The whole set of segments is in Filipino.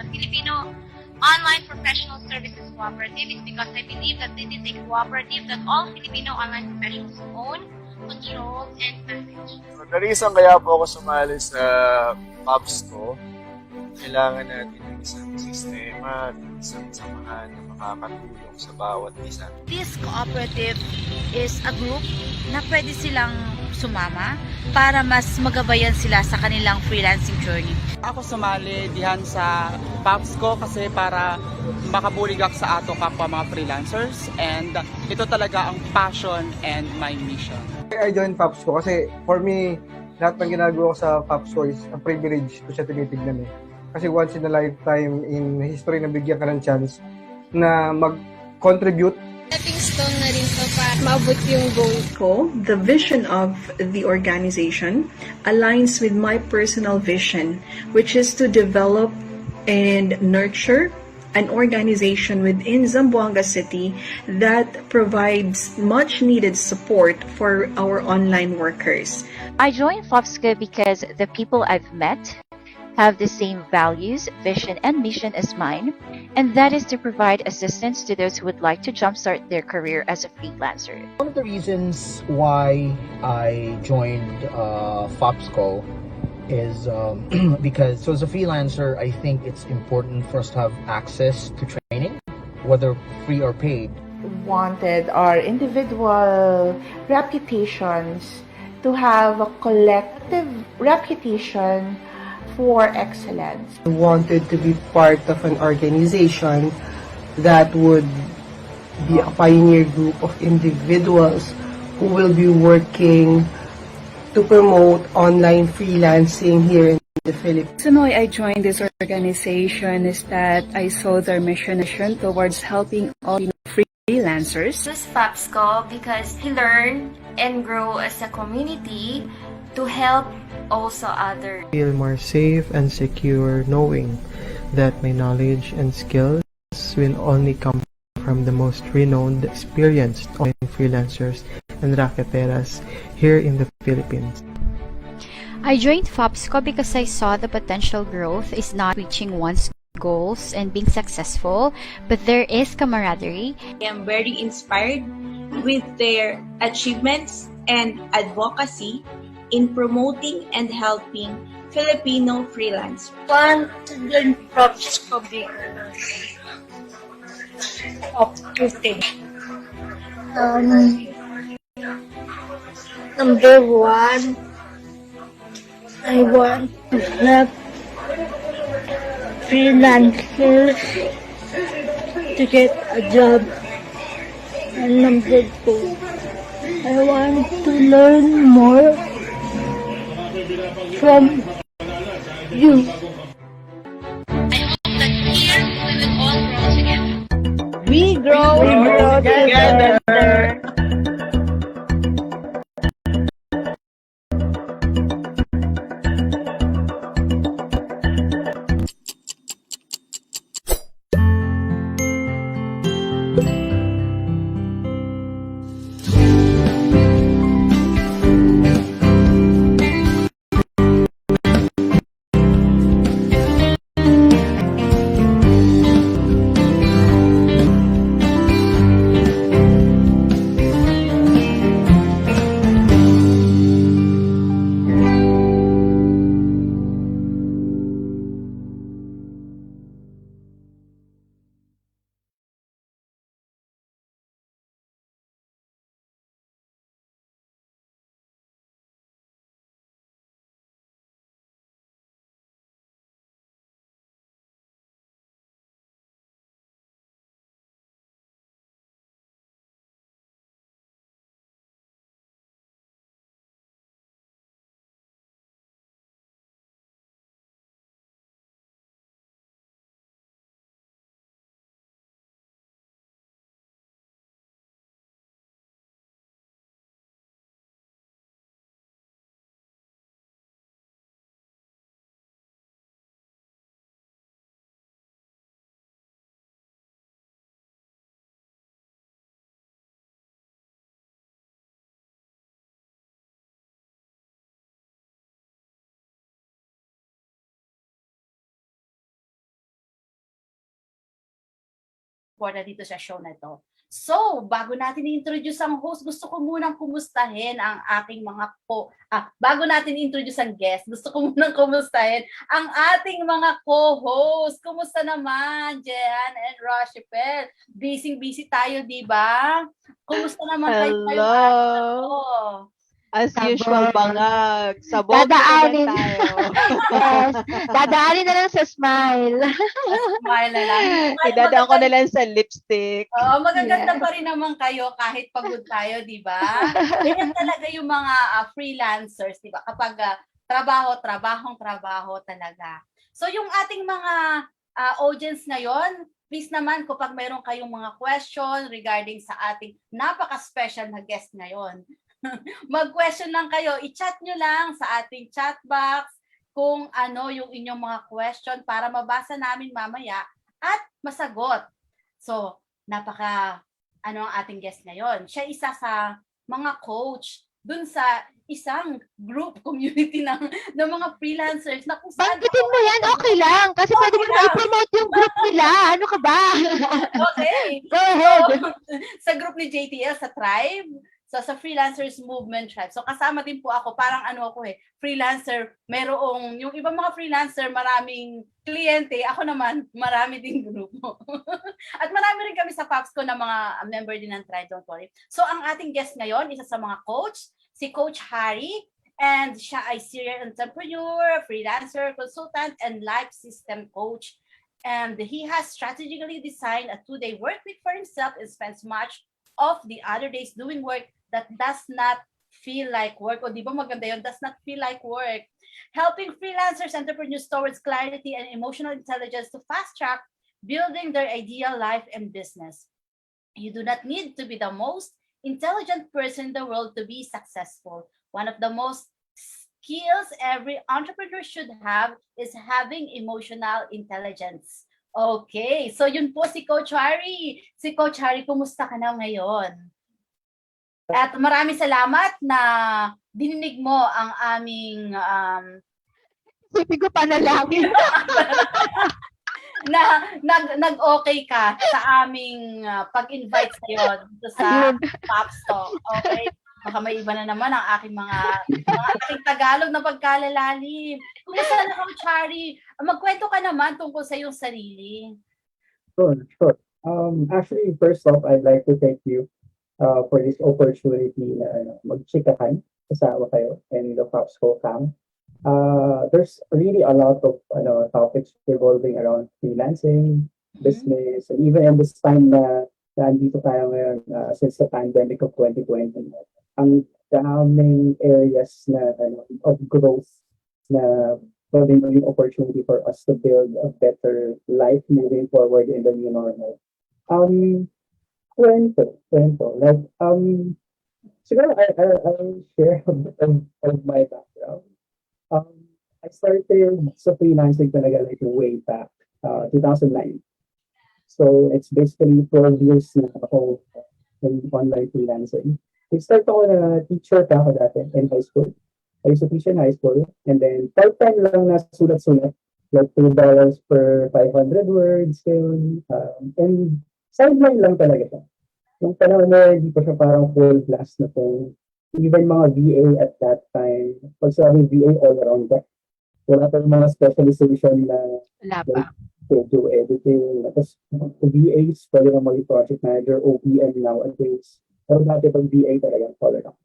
Filipino Online Professional Services Cooperative is because I believe that this is a cooperative that all Filipino online professionals own, control, and manage. So, the reason kaya po ako sumali sa FOPSCo, kailangan natin ng isang sistema, isang samahan na makakatulong sa bawat isa. This cooperative is a group na pwede silang sumama para mas magabayan sila sa kanilang freelancing journey. Ako sumali dihan sa FOPSCo kasi para makabuligak sa ato kapwa mga freelancers, and ito talaga ang passion and my mission. I joined FOPSCo kasi for me, lahat ng ginagawa ko sa FOPSCo is a privilege ko siya tinitignan eh. Kasi once in a lifetime in history na bigyan ka ng chance na mag-contribute. Stepping stone na rin to para maabot yung goal ko. The vision of the organization aligns with my personal vision, which is to develop and nurture an organization within Zamboanga City that provides much needed support for our online workers. I joined FOPSCo because the people I've met have the same values, vision, and mission as mine, and that is to provide assistance to those who would like to jumpstart their career as a freelancer. One of the reasons why I joined FOPSCo is because as a freelancer, I think it's important for us to have access to training, whether free or paid. Wanted our individual reputations to have a collective reputation for excellence. I wanted to be part of an organization that would be a pioneer group of individuals who will be working to promote online freelancing here in the Philippines. The reason why I joined this organization is that I saw their mission towards helping all freelancers. Choose FOPSCo because we learn and grow as a community to help also others. Feel more safe and secure knowing that my knowledge and skills will only come from the most renowned, experienced online freelancers and racketeras here in the Philippines. I joined FOPSCo because I saw the potential growth is not reaching one's goals and being successful, but there is camaraderie. I am very inspired with their achievements and advocacy in promoting and helping Filipino freelancers. Want to learn FOPSCo because of two things. Number one, I want to help freelancers to get a job. And number two, I want to learn more from you. I hope that here we will all grow together. We grow together. sumusuporta dito sa show na to. So, bago natin i-introduce ang host, gusto ko munang kumustahin ang aking mga bago natin i-introduce ang guest, gusto ko munang kumustahin ang ating mga co-host. Kumusta naman, Jehan and Rochefel? Busy tayo, di ba? Kumusta naman kayo ngayong araw? As usual, bangag. Sabog na naman tayo. Yes. Dadaanin na lang sa smile. Smile na lang. Idadaan ko na lang sa lipstick. Magaganda pa rin naman kayo kahit pagod tayo, di ba? Ganyan talaga yung mga freelancers, di ba? Kapag trabaho talaga. So yung ating mga audience ngayon, please naman kapag mayroon kayong mga question regarding sa ating napaka-special na guest ngayon, mag-question lang kayo, i-chat nyo lang sa ating chat box kung ano yung inyong mga question para mabasa namin mamaya at masagot. So, ang ating guest ngayon. Siya isa sa mga coach dun sa isang group community ng mga freelancers na kung saan... Banggitin mo yan, okay lang. Kasi pwede mo na i-promote yung group nila. Ano ka ba? Okay. Go ahead. So, sa group ni JTL, sa Tribe, sa Freelancers Movement Tribe. So kasama din po ako, parang freelancer, merong, yung ibang mga freelancer, maraming kliyente, ako naman, marami din grupo. At marami rin kami sa FOPSCo na mga member din ng Tribe, don't worry. So ang ating guest ngayon, isa sa mga coach, si Coach Harry, and siya ay serial entrepreneur, freelancer, consultant, and life system coach. And he has strategically designed a 2-day work week for himself and spends much of the other days doing work that does not feel like work. O di ba maganda yun? Does not feel like work. Helping freelancers, entrepreneurs towards clarity and emotional intelligence to fast-track building their ideal life and business. You do not need to be the most intelligent person in the world to be successful. One of the most skills every entrepreneur should have is having emotional intelligence. Okay, so yun po si Coach Harry. Si Coach Harry, kumusta ka na ngayon? At maraming salamat na dininig mo ang aming Sipin ko panalangin. nag-okay ka sa aming pag-invite sa'yo dito sa FOPSTalk. Okay? Baka may iba na naman ang aking mga aking Tagalog na pagkalalalim. Kumusta na, Coach Harry? Magkwento ka naman tungkol sa iyong sarili. Sure. Actually, first off, I'd like to thank you for this opportunity na mag-chikahan kasama kayo in the FOPSCo camp. There's really a lot of topics revolving around freelancing, business, and even in this time na nandito tayo ngayon since the pandemic of 2020. Ang daming areas na of growth na pwedeng maging opportunity for us to build a better life moving forward in the new normal. Kwento. Like, siguro I'll share a bit of my background. I started sa freelancing talaga like way back, 2009. So it's basically 12 years na ako in online freelancing. Nag-start ako na teacher pa ako dati in high school. I used to teach in high school. And then part-time lang na sulat-sulat. Like $2 per 500 words. And sideline lang talaga siya. Yung panahon na hindi pa siya parang full blast na po. Even mga VA at that time, pag sabi VA all around that, wala pa yung mga specialization na Wala pa. video editing. Tapos VAs, pwede na maging project manager, OPM nowadays. Pero dati pag VA talaga, all around.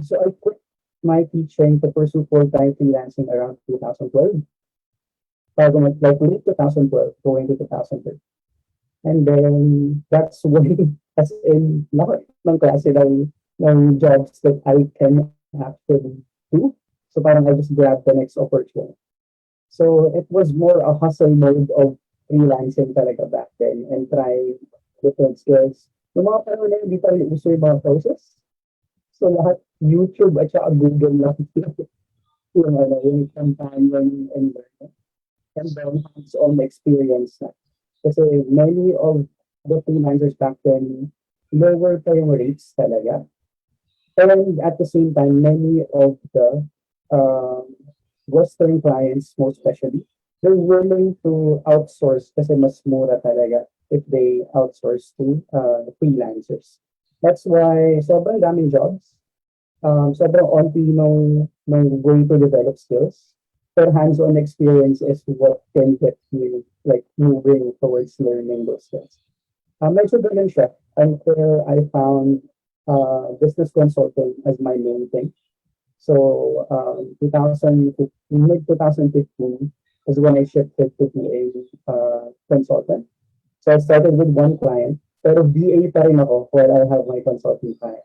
So I quit my teaching to pursue full-time freelancing around 2012. Like late 2012, going to 2013. And then that's when, as in, lahat ng klase ng jobs that I can actually do. So parang I just grabbed the next opportunity. So it was more a hustle mode of freelancing talaga back then and try different skills. Yung mga panahon na hindi pa rin uso yung mga process. So lahat YouTube at saka Google lang yung companion and learning. And then hands-on experience na. Kasi many of the freelancers back then, lower pa yung rates talaga. And at the same time, many of the Western clients, most especially, they're willing to outsource kasi mas mura talaga if they outsource to freelancers. That's why sobrang daming jobs. Sobrang onti nung going to develop skills. Pero hands-on experience is what can get you like moving towards learning those skills. Medyo ganun siya until I found business consulting as my main thing. So, 2015 is when I shifted to be a consultant. So I started with one client, pero VA pa rin ako while I have my consulting client.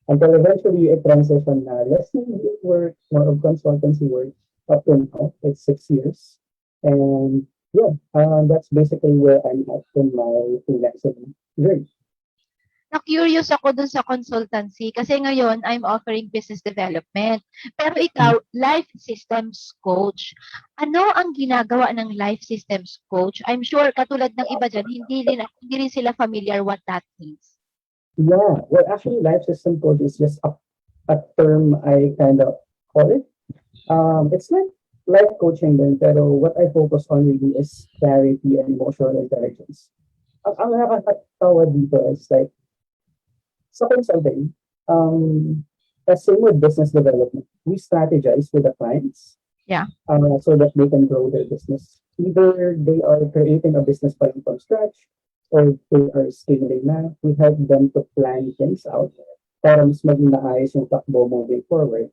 Until eventually it transitioned na less work, more of consultancy work up to now. It's 6 years. And yeah, that's basically where I'm at in my freelancing journey. Na-curious ako dun sa consultancy kasi ngayon I'm offering business development. Pero ikaw, life systems coach. Ano ang ginagawa ng life systems coach? I'm sure katulad ng iba dyan, hindi rin sila familiar what that means. Yeah, well, actually, life system coach is just a term I kind of call it. It's like life coaching din, pero what I focus on really is clarity and emotional intelligence. Ang nakakatawa dito is like, sa consulting, same with business development, we strategize with the clients Yeah. so that they can grow their business. Either they are creating a business plan from scratch or they are scaling na. We help them to plan things out para mas maging maayos yung takbo moving forward.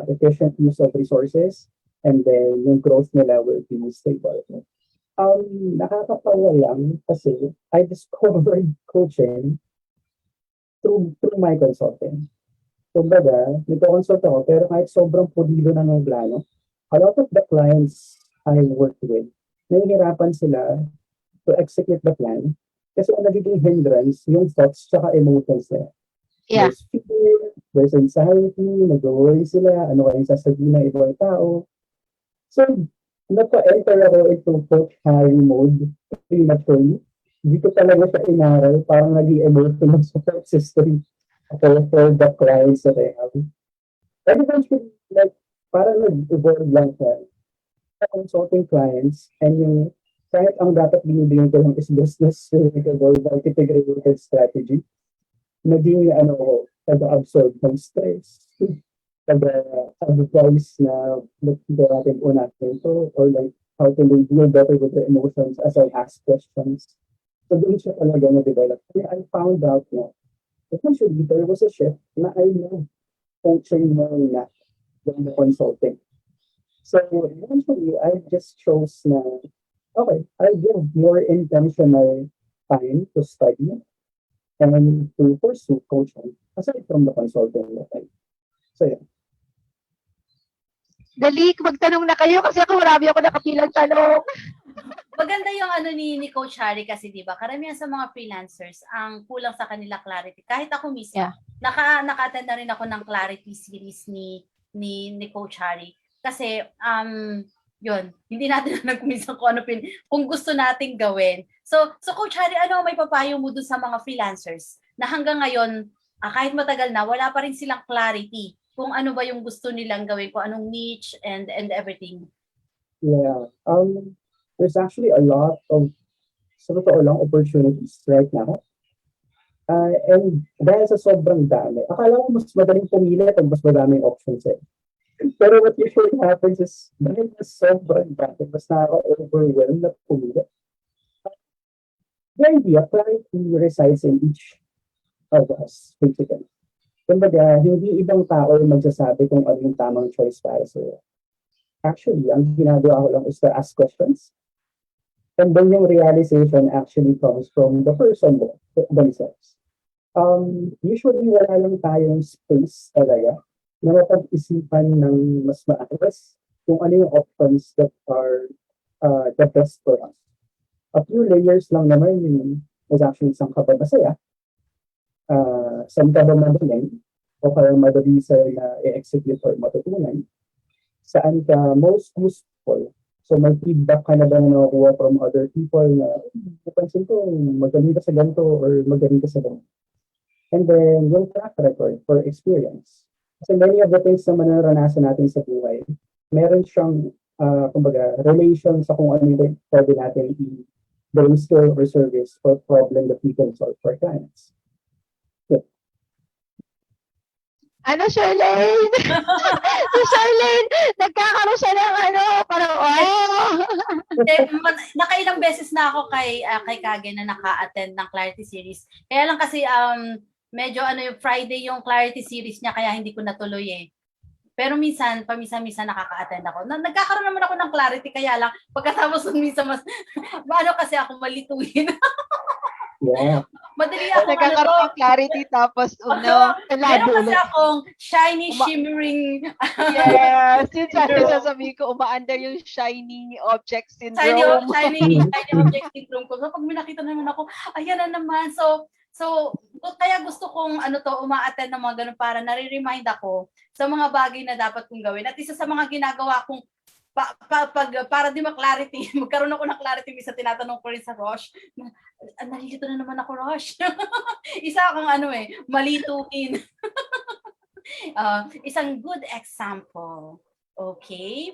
Efficient use of resources, and then yung growth nila will be stable. Nakakatawa lang kasi I discovered coaching through my consulting. Kumbaga, nagko-consult ako, pero kahit sobrang pulido na ng plano, a lot of the clients I work with, nahihirapan sila to execute the plan kasi ang nagiging hindrance, yung thoughts tsaka emotions nila. Yeah. There's fear, there's anxiety, nag-worry sila, ano kayong sasabihin ng ibang tao. So, napa-enter ako into coach Harry mode prematurely. Hindi ko talaga siya inaral, parang naging emotional support system for the clients that I have. And eventually, like, parang nag-evolve lang siya sa consulting clients, and yung kahit ang dapat binibigyan ko lang is business relatable, multi-integrated strategy, naging taga-absorb ng stress, taga-advise na natin unatin ito, or like how can they deal better with their emotions as I ask questions. So doon siya talaga na-develop. And I found out na eventually there was a shift na I love coaching more na than the consulting. So eventually I just chose na, okay, I'll give more intentional time to study and to pursue coaching aside from the consulting that I. So yeah. Dali, magtanong na kayo kasi ako marami ako nakapilang tanong. Maganda yung ano ni Coach Harry kasi 'di ba? Karamihan sa mga freelancers ang kulang sa kanila clarity. Kahit ako mismo, Yeah. naka-attend na rin ako ng clarity series ni Coach Harry. Kasi yun, hindi natin alam minsan kung gusto nating gawin. So Coach Harry, ano may papayo mo dun sa mga freelancers na hanggang ngayon kahit matagal na wala pa rin silang clarity kung ano ba yung gusto nilang gawin, kung anong niche and everything. Yeah. There's actually a lot of opportunities right now. And dahil sa sobrang dami, akala ko mas madaling pumili pag mas madaming options eh. Pero what usually happens is dahil mas sobrang dami, mas nakaka-overwhelm na pumili. The idea, clarity resides in each of us, basically. Kumbaga, hindi ibang tao yung magsasabi kung ano yung tamang choice para sa'yo. Actually, ang ginagawa ko lang is to ask questions. And then yung realization actually comes from the person themselves. Usually, wala lang tayong space talaga na mapag-isipan ng mas maayos kung ano yung options that are the best for us. A few layers lang naman yun is actually saan ka ba masaya, saan ka ba madaling, o kaya madali sa i-execute or matutunan, saan ka most useful. So may feedback ka na ba na nakukuha from other people na napansin ko magaling ka sa ganito or magaling ka sa ganito. And then yung track record for experience. Kasi many of the things na manaranasan natin sa buhay, meron siyang kumbaga relation sa kung ano yung pwede natin the skill or service or problem that we can solve for clients. Yeah. Ano, Sherlane? Si Sherlane, nagkakaroon siya ng parang, Nakailang beses na ako kay Kage na naka-attend ng Clarity Series. Kaya lang kasi medyo yung Friday yung Clarity Series niya kaya hindi ko natuloy eh. Pero minsan nakaka-attend ako. Nagkakaroon naman ako ng clarity kaya lang pagkatapos ng minsan kasi ako malituin. Yeah. Madali ako nagkakaroon ng clarity tapos meron kasi akong shiny, shimmering. Yes, yun sasabihin ko, umaandar yung shiny object syndrome. Shiny object syndrome ko. So pag may nakita naman ako, ayan na naman. So kaya gusto kong uma-attend ng mga ganun para nare-remind ako sa mga bagay na dapat kong gawin. At isa sa mga ginagawa kong para di ma-clarity, magkaroon ako ng clarity sa tinatanong ko rin sa Roche. Nalilito na naman ako, Roche. Isa akong malituin. Isang good example. Okay?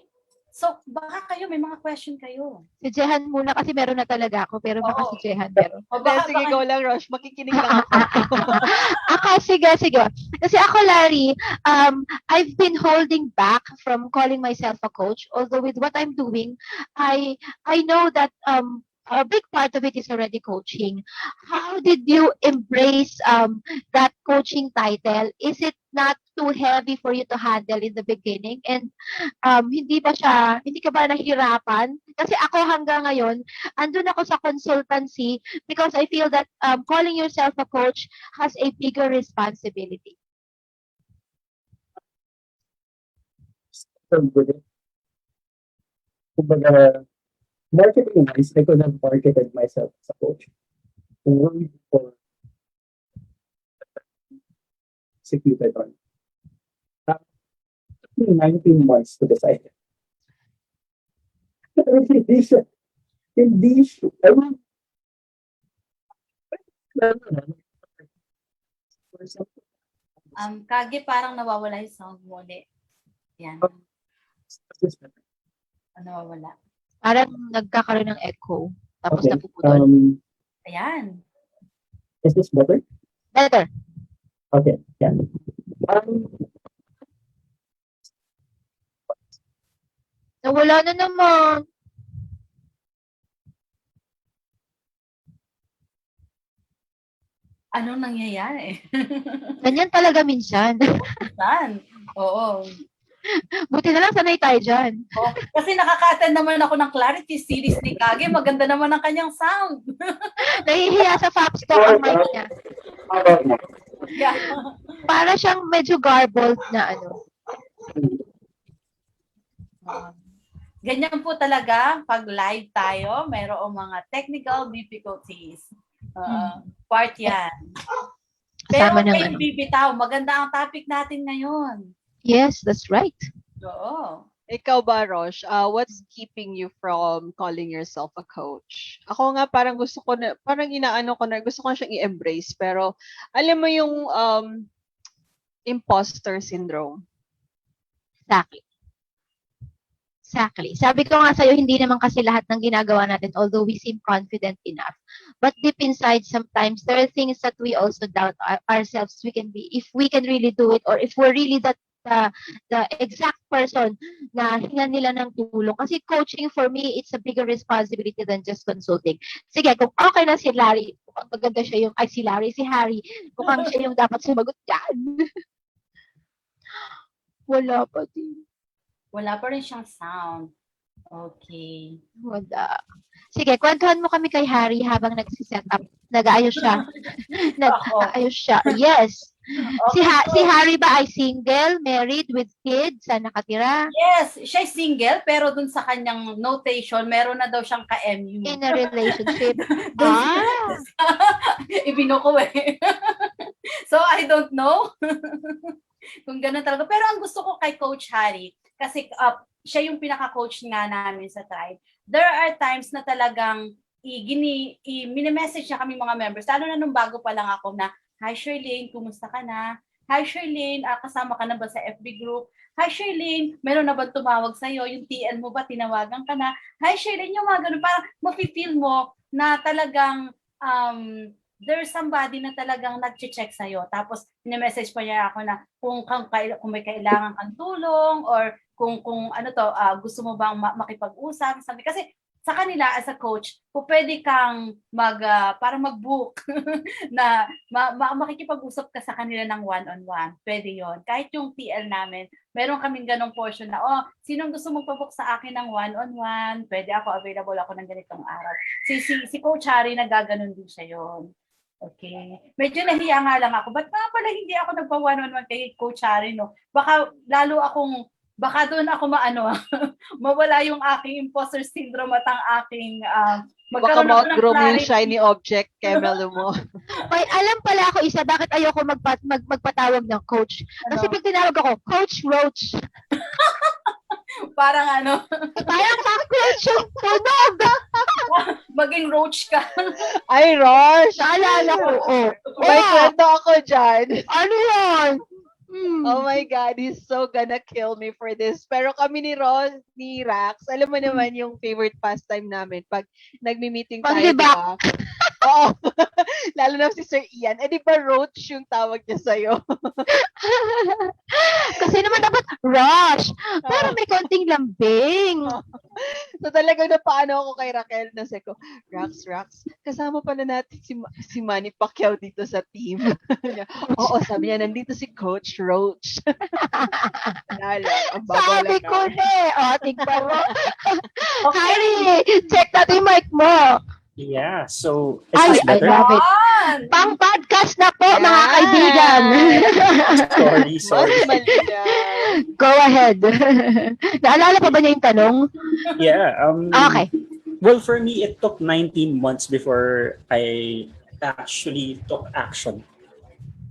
So, baka kayo, may mga question kayo. Si Jehan muna kasi meron na talaga ako, pero baka si Jehan meron. Sige, go lang, Roche. Makikinig lang ako. Sige. Kasi ako, Larry, I've been holding back from calling myself a coach. Although with what I'm doing, I know that a big part of it is already coaching. How did you embrace that coaching title? Is it not too heavy for you to handle in the beginning? And hindi ka ba nahirapan? Kasi ako hanggang ngayon, andun ako sa consultancy because I feel that calling yourself a coach has a bigger responsibility. So good. Kumbaga, marketing-wise, I could have marketed myself as a coach. Way before executed on. 19 months to decide. Hindi siya. Kage, parang nawawala yung sound mo ulit. Yan. Nawawala. Parang nagkakaroon ng echo. Tapos napuputol. Ayan. Is this better? Better. Okay. Yan. Nawala na naman. Anong nangyayari? Ganyan talaga minsan. Minsan? Oo. Buti na lang sanay tayo dyan. Kasi nakaka-attend naman ako ng Clarity Series ni Kage. Maganda naman ang kanyang sound. Nahihiya sa FOPSCo ang mic niya. Yeah. Para siyang medyo garbled na Ganyan po talaga pag live tayo, mayroong mga technical difficulties. Part yan. Pero kayo bibitaw, maganda ang topic natin ngayon. Yes, that's right. Oo. Ikaw ba, Roche? What's keeping you from calling yourself a coach? Ako nga parang gusto ko na siyang i-embrace, pero alam mo yung imposter syndrome. Exactly. Sabi ko nga sa'yo, hindi naman kasi lahat ng ginagawa natin, although we seem confident enough. But deep inside, sometimes, there are things that we also doubt ourselves. If we can really do it, or if we're really the exact person na hingan nila ng tulong. Kasi coaching, for me, it's a bigger responsibility than just consulting. Sige, kung okay na si Larry, kung maganda siya si Harry, mukhang siya yung dapat sumagot dyan. Wala pa din. Wala pa rin siyang sound. Okay. Wala. Sige, kwentuhan mo kami kay Harry habang nagsiset up. Nag-aayos siya. Nag-aayos siya. Yes. Okay, si Harry ba ay single, married, with kids, saan nakatira? Yes, siya single, pero dun sa kanyang notation, meron na daw siyang ka-MU. In a relationship. Ibinoko So, I don't know kung ganun talaga. Pero ang gusto ko kay Coach Harry, kasi siya yung pinaka-coach nga namin sa tribe, there are times na talagang mini-message niya kami mga members, lalo na nung bago pa lang ako na, hi Sherlane, kumusta ka na? Hi Sherlane, kasama ka na ba sa FB group? Hi Sherlane, meron na ba tumawag sa'yo? Yung TL mo ba, tinawagan ka na? Hi Sherlane, yung mga ganun, parang mafe-feel mo na talagang there's somebody na talagang nag-check sa'yo. Tapos, message pa niya ako na kung may kailangan kang tulong or kung ano to, gusto mo bang makipag-usap. Sabi, kasi sa kanila as a coach, pwede kang parang mag-book na makikipag-usap ka sa kanila ng one-on-one. Pwede yon. Kahit yung TL namin, meron kaming ganong portion na, sinong gusto magpabook sa akin ng one-on-one, pwede ako, available ako ng ganitong araw. Si Coach Harry, nagaganon din siya yon. Okay. Medyo nahiya nga lang ako. Ba't nga pala hindi ako nagpa-one-on-one kay Coach Harry, no? Baka doon ako mawala yung aking imposter syndrome at ang aking Baka mag-grow mo yung shiny object, Kemelo mo. May alam pala ako isa, bakit ayoko magpatawag ng coach. Kasi pag tinawag ako, Coach Roach. Parang parang coach yung tunog. Maging roach ka. Ay, Roche! Naalala ko, May kwento ako dyan. Ano yan? Oh my God, he's so gonna kill me for this. Pero kami ni Rax, alam mo naman yung favorite pastime namin pag nagmi-meeting tayo, diba? Oo. Lalo na si Sir Ian. Di ba Roach yung tawag niya sa'yo? Kasi naman dapat Rush. Para may konting lambing. So talagang napaano ako kay Raquel na sabi ko, Rax, kasama pa na natin si Manny Pacquiao dito sa team. Oo, sabi niya, nandito si Coach Roach. Sabi ko na tignan mo. Harry, check natin yung mic mo. Yeah, so I better? love it. Pang podcast na po, mga kaibigan. Sorry. Go ahead. Naalala pa ba niya yung tanong? Yeah. Okay. Well, for me, it took 19 months before I actually took action.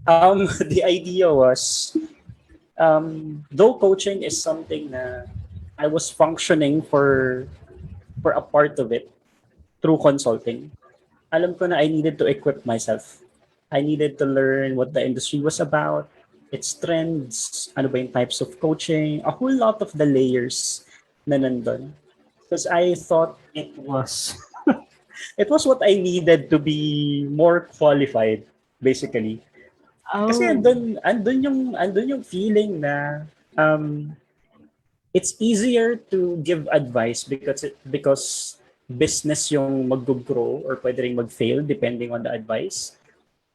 The idea was, though coaching is something na I was functioning for a part of it, through consulting, alam ko na I needed to equip myself. I needed to learn what the industry was about, its trends, ano ba yung types of coaching, a whole lot of the layers na nandun. Because I thought it was what I needed to be more qualified, basically. Kasi andun yung feeling na it's easier to give advice because business yung mag-grow or pwede rin mag-fail depending on the advice.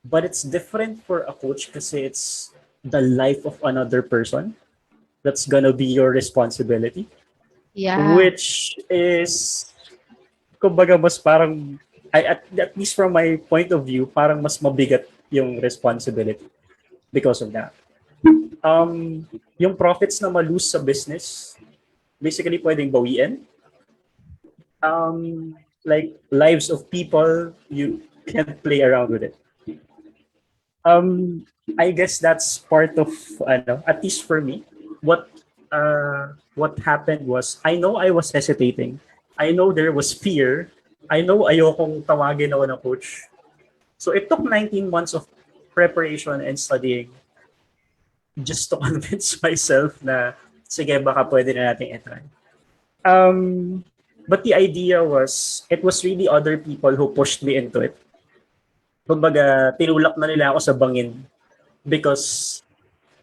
But it's different for a coach kasi it's the life of another person that's gonna be your responsibility. Yeah. Which is, kumbaga mas parang, at least from my point of view, parang mas mabigat yung responsibility because of that. Yung profits na malose sa business, basically pwedeng bawiin. Like lives of people, you can't play around with it. I guess that's part of at least for me, what happened was, I know I was hesitating. I know there was fear. I know ayokong tawagin ako ng coach. So it took 19 months of preparation and studying just to convince myself na sige, baka pwede na natin i-try. But the idea was, it was really other people who pushed me into it. Kumbaga, tinulak na nila ako sa bangin because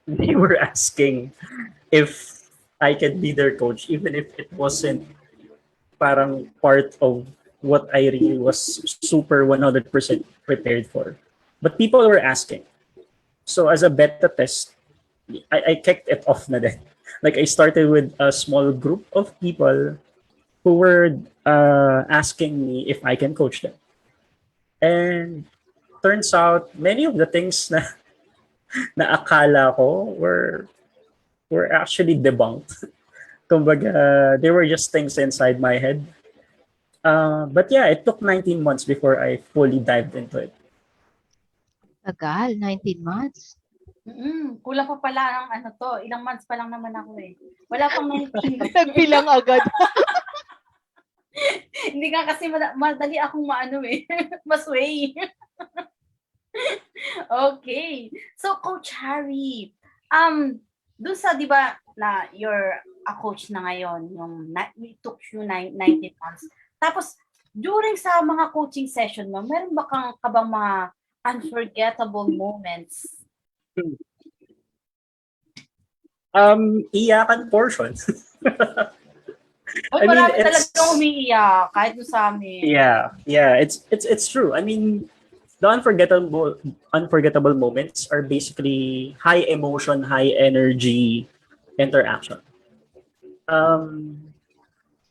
they were asking if I could be their coach, even if it wasn't parang part of what I really was super 100% prepared for. But people were asking. So as a beta test, I kicked it off na din. Like I started with a small group of people who were asking me if I can coach them. And turns out, many of the things na akala ko were actually debunked. Kumbaga, they were just things inside my head. But yeah, it took 19 months before I fully dived into it. Tagal, 19 months. Kulang pa pala ang ilang months pa lang naman ako eh. Wala pang 19. Nagbilang agad. Hindi nga kasi madali akong masway. Okay. So, Coach Harry, dun sa, di ba, na you're a coach na ngayon, it took you 19 months. Tapos, during sa mga coaching session mo, meron ba ka bang mga unforgettable moments? Iyakan portion. Ay, marami talagang umiiyak kahit sa amin. Yeah, it's true. I mean, the unforgettable moments are basically high emotion, high energy interaction.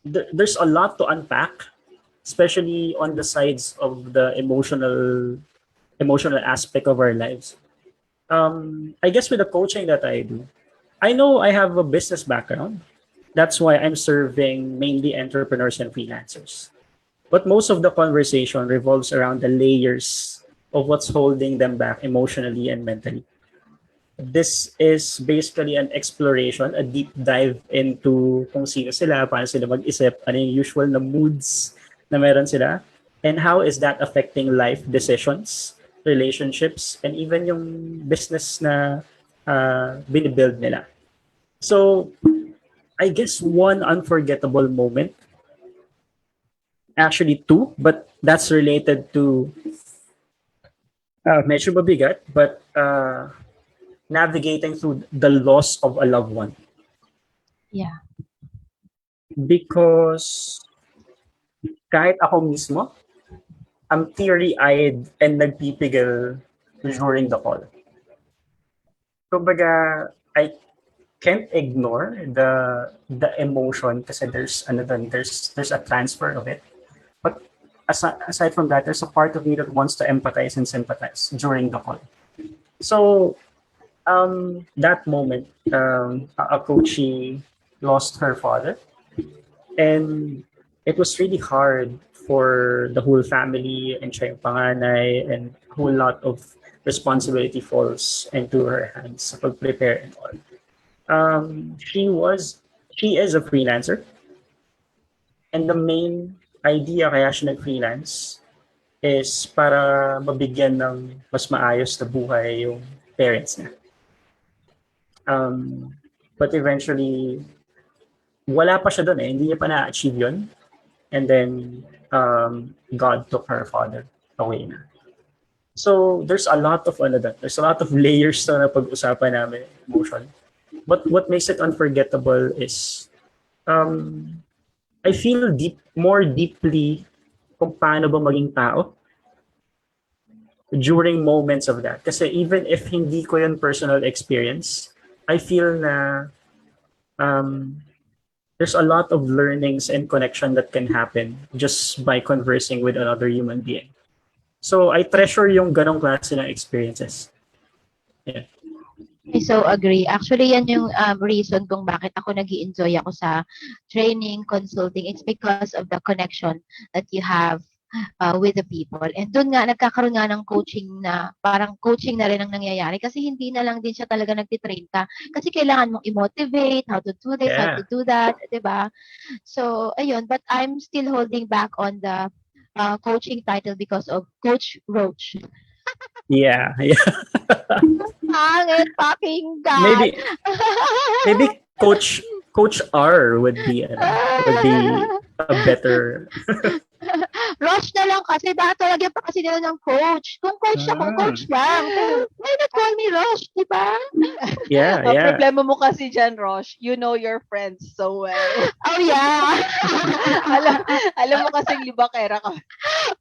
There's a lot to unpack, especially on the sides of the emotional aspect of our lives. I guess with the coaching that I do, I know I have a business background. That's why I'm serving mainly entrepreneurs and freelancers. But most of the conversation revolves around the layers of what's holding them back emotionally and mentally. This is basically an exploration, a deep dive into kung sino sila, paano sila mag-isip, ano yung usual na moods na meron sila, and how is that affecting life decisions, relationships, and even yung business na binibuild nila. So, I guess one unforgettable moment, actually two, but that's related to medyo mabigat, but navigating through the loss of a loved one. Yeah. Because kahit ako mismo, I'm teary-eyed and nagpipigil during the call. Kumbaga, I can't ignore the emotion kasi there's a transfer of it. But aside from that, there's a part of me that wants to empathize and sympathize during the call. So that moment, a coachee lost her father, and it was really hard for the whole family, and siya yung panganay, and a whole lot of responsibility falls into her hands sa pag-prepare and all. She is a freelancer, and the main idea kaya siya nag-freelance is para mabigyan ng mas maayos na buhay yung parents niya. But eventually, wala pa siya doon eh. Hindi niya pa na-achieve yun. And then, God took her father away na. So, there's a lot of layers na napag-usapan namin, emotion. But what makes it unforgettable is, I feel more deeply kung paano ba maging tao during moments of that. Kasi even if hindi ko yun personal experience, I feel na there's a lot of learnings and connection that can happen just by conversing with another human being. So I treasure yung ganong klase ng experiences. Yeah. I so agree. Actually, yan yung reason kung bakit ako nag-i-enjoy ako sa training, consulting. It's because of the connection that you have with the people. And doon nga, nagkakaroon nga ng coaching na, parang coaching na rin ang nangyayari kasi hindi na lang din siya talaga nagtitrain ka. Kasi kailangan mong i-motivate, how to do this, how to do that, diba? So, ayun. But I'm still holding back on the coaching title because of Coach Roach. Yeah. Pangit, fucking God. Maybe Coach R would be a better. Roche na lang kasi dahil talagyan pa kasi nila ng coach. Kung coach ako, coach lang. Why not call me Roche, di ba? Yeah. Ang problema mo kasi dyan, Roche, you know your friends so well. Oh, yeah. alam mo kasing libakera ka.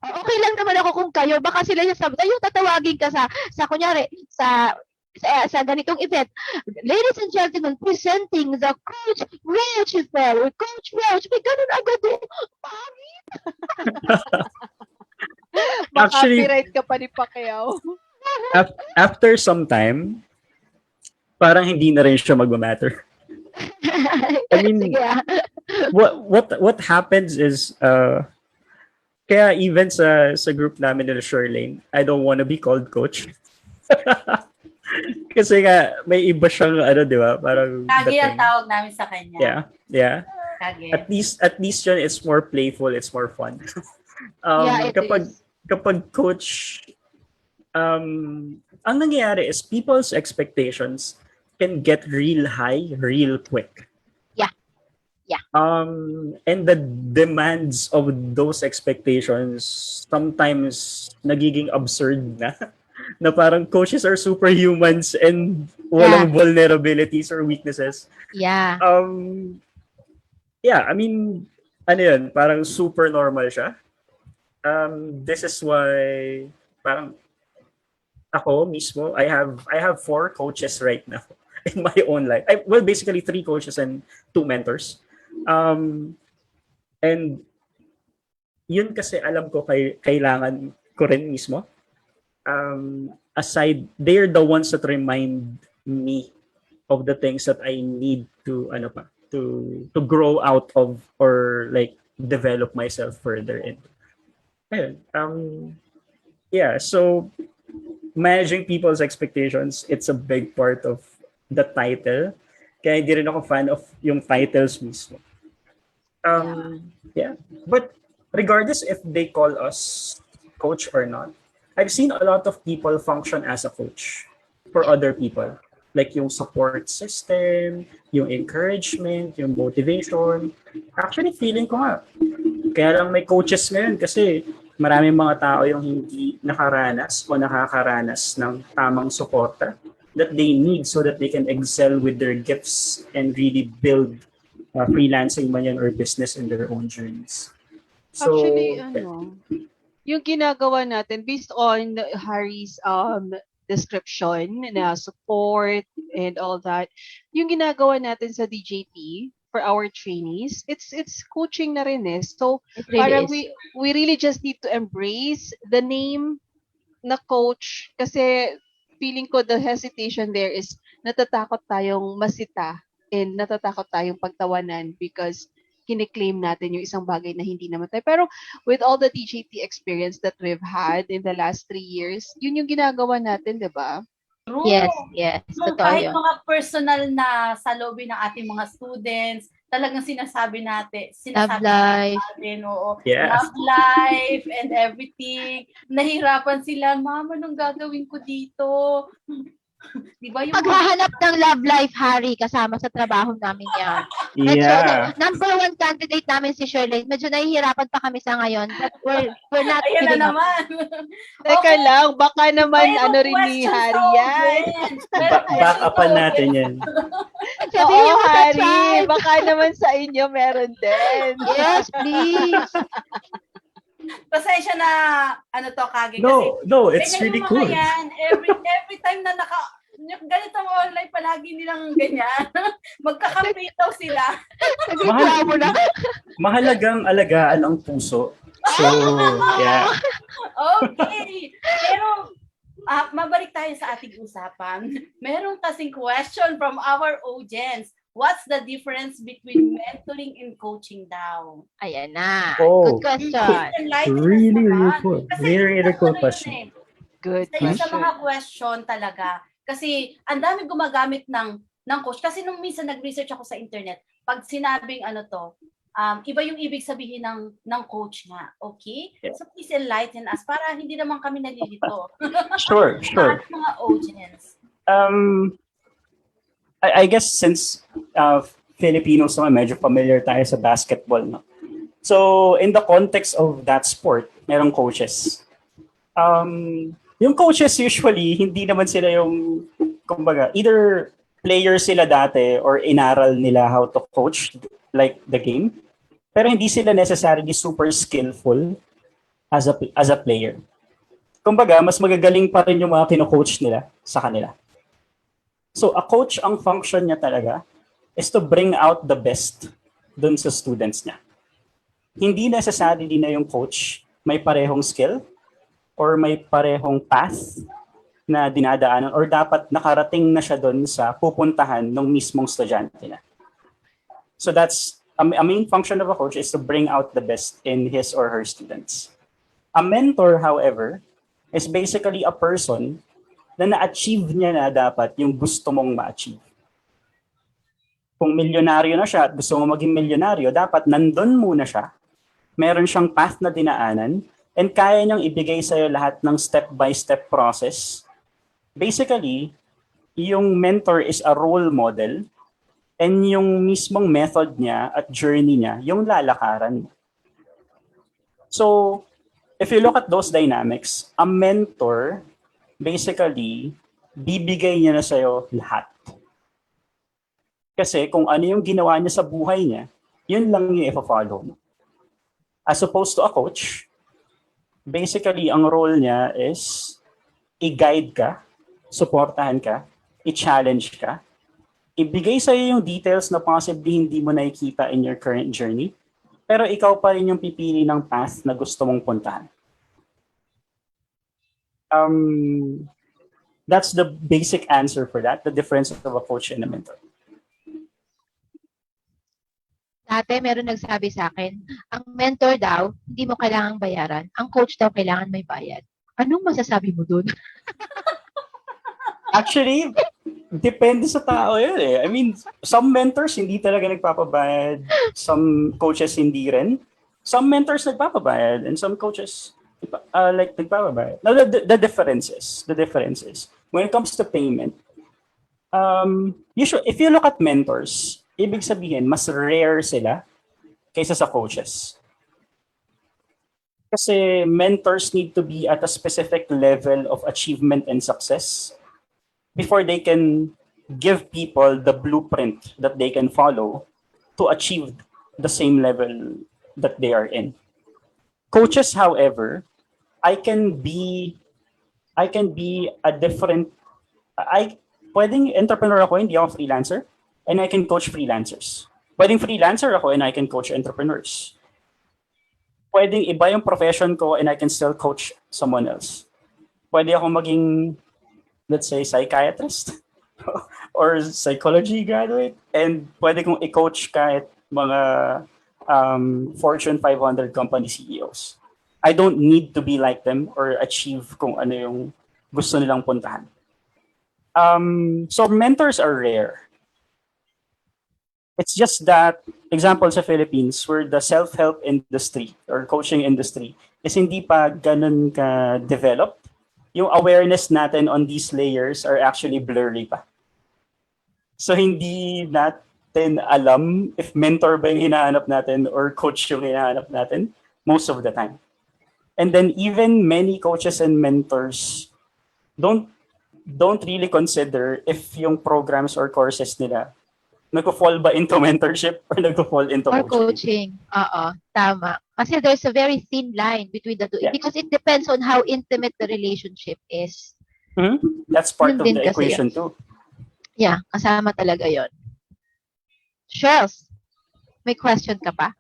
Okay lang naman ako kung kayo. Baka sila yung sabi, ayun, tatawagin ka sa kunyari, sa ganitong event. Ladies and gentlemen, presenting the Coach Rochefel. Coach Roch, may ganun agad eh. Pangit. Copyright ka pa ni Pacquiao. After some time, parang hindi na rin siya mag-matter. I mean, what happens is, kaya even sa group namin nila Sherlane, I don't want to be called coach. Kasi nga, may iba siyang, di ba? Parang Kagi ang tawag namin sa kanya. Yeah. Kagi. At least yun, it's more playful, it's more fun. Kapag coach, ang nangyayari is people's expectations can get real high, real quick. Yeah. And the demands of those expectations sometimes nagiging absurd na. Na parang coaches are superhumans and walang vulnerabilities or weaknesses. Yeah. Yeah, I mean, ano yun, parang super normal siya. This is why parang ako mismo, I have 4 coaches right now in my own life. Well, basically 3 coaches and 2 mentors. And yun kasi alam ko kailangan ko rin mismo. Aside, they're the ones that remind me of the things that I need to to grow out of or like develop myself further in. Ayun. Yeah, so managing people's expectations, it's a big part of the title. Kaya hindi rin ako fan of yung titles mismo. Yeah. But regardless if they call us coach or not, I've seen a lot of people function as a coach for other people. Like yung support system, yung encouragement, yung motivation. Actually, feeling ko nga. Kaya lang may coaches ngayon kasi maraming mga tao yung hindi nakaranas o nakakaranas ng tamang suporta that they need so that they can excel with their gifts and really build freelancing man yan or business in their own journeys. So, Actually, yung ginagawa natin based on Harry's description na support and all that, yung ginagawa natin sa DJT for our trainees, it's coaching na rin eh. So, really parang is. we really just need to embrace the name na coach kasi feeling ko the hesitation there is natatakot tayong masita and natatakot tayong pagtawanan because kiniklaim natin yung isang bagay na hindi naman tayo. Pero with all the DJT experience that we've had in the last 3 years, yun yung ginagawa natin, di ba? True. Yes. Nung Totoo kahit yun. mga personal na salubin ng ating mga students, talagang sinasabi natin natin, oo, Yeah. love life and everything. Nahirapan sila, mama, anong gagawin ko dito? Di ba yung Paghahanap ng love life, Harry, kasama sa trabaho namin yan. Yeah. Number 1 candidate namin si Sherlane. Medyo nahihirapan pa kami sa ngayon. But we're not Ayan giving na up. naman. Teka lang, baka naman Mayroong ano rin ni questions Harry sa yan. audience. Back upan natin yan. Sabihin Oo, mo sa Harry, tribe. baka naman sa inyo meron din. Yes, please. Pasensya na, ano to, Kage. No, it's ganyan really yung cool. mga yan. Every time na ganitong online, palagi nilang ganyan. Magkakampi daw sila. Mahalagang alagaan ang puso. So, yeah. Okay. Pero, mabalik tayo sa ating usapan. Meron kasing question from our audience. What's the difference between mentoring and coaching daw? Ayan na. Oh, Good question. really cool. Really cool question. Good Sa question. mga question talaga. Kasi ang dami gumagamit ng coach. Kasi nung minsan nag-research ako sa internet, pag sinabing iba yung ibig sabihin ng coach nga. Okay? Yeah. So please enlighten us para hindi naman kami nalilito. Sure. Mga audience. I guess since Filipinos naman, medyo familiar tayo sa basketball, no? So, in the context of that sport, merong coaches. Yung coaches usually, hindi naman sila yung, kumbaga, either player sila dati or inaral nila how to coach like the game. Pero hindi sila necessarily super skillful as a player. Kumbaga, mas magagaling pa rin yung mga kino-coach nila sa kanila. So, a coach, ang function niya talaga is to bring out the best dun sa students niya. Hindi necessarily na yung coach may parehong skill or may parehong path na dinadaanan or dapat nakarating na siya dun sa pupuntahan ng mismong estudyante niya. So, that's a main function of a coach is to bring out the best in his or her students. A mentor, however, is basically a person na na-achieve niya na dapat yung gusto mong ma-achieve. Kung milyonaryo na siya at gusto mong maging milyonaryo, dapat nandun muna siya, meron siyang path na dinaanan, and kaya niyang ibigay sa'yo lahat ng step-by-step process. Basically, yung mentor is a role model And yung mismong method niya at journey niya, yung lalakaran mo. So, if you look at those dynamics, a mentor, basically, bibigay niya na sa'yo lahat. Kasi kung ano yung ginawa niya sa buhay niya, yun lang yung i-follow mo. As opposed to a coach, basically, ang role niya is i-guide ka, supportahan ka, i-challenge ka, ibigay sa'yo yung details na possibly hindi mo nakikita in your current journey, pero ikaw pa rin yung pipili ng path na gusto mong puntahan. That's the basic answer for that, the difference of a coach and a mentor. Dati meron nagsabi sa akin, ang mentor daw, hindi mo kailangang bayaran. Ang coach daw, kailangan may bayad. Anong masasabi mo dun? Actually, depende sa tao yun eh. I mean, some mentors hindi talaga nagpapabayad. Some coaches hindi rin. Some mentors nagpapabayad and some coaches nagpapabayad. Now, the difference is, when it comes to payment, if you look at mentors, ibig sabihin, mas rare sila kaysa sa coaches. Kasi mentors need to be at a specific level of achievement and success before they can give people the blueprint that they can follow to achieve the same level that they are in. Coaches, however, I can be a different, pwedeng entrepreneur ako, hindi ako freelancer, and I can coach freelancers. Pwedeng freelancer ako and I can coach entrepreneurs. Pwedeng iba yung profession ko and I can still coach someone else. Pwede ako maging, let's say, psychiatrist or psychology graduate and pwede kong i-coach kahit mga Fortune 500 company CEOs. I don't need to be like them or achieve kung ano yung gusto nilang puntahan. So mentors are rare. It's just that, example sa Philippines, where the self-help industry or coaching industry is hindi pa ganun ka-developed. Yung awareness natin on these layers are actually blurry pa. So hindi natin alam if mentor ba yung hinahanap natin or coach yung hinahanap natin most of the time. And then even many coaches and mentors don't really consider if yung programs or courses nila nag-fall ba into mentorship or nag-fall into Or coaching? Oo, tama. Kasi there's a very thin line between the two. Yeah. Because it depends on how intimate the relationship is. Mm-hmm. That's part Yun of din the kasi equation yun. too. Yeah, kasama talaga yon. Shells, may question ka pa?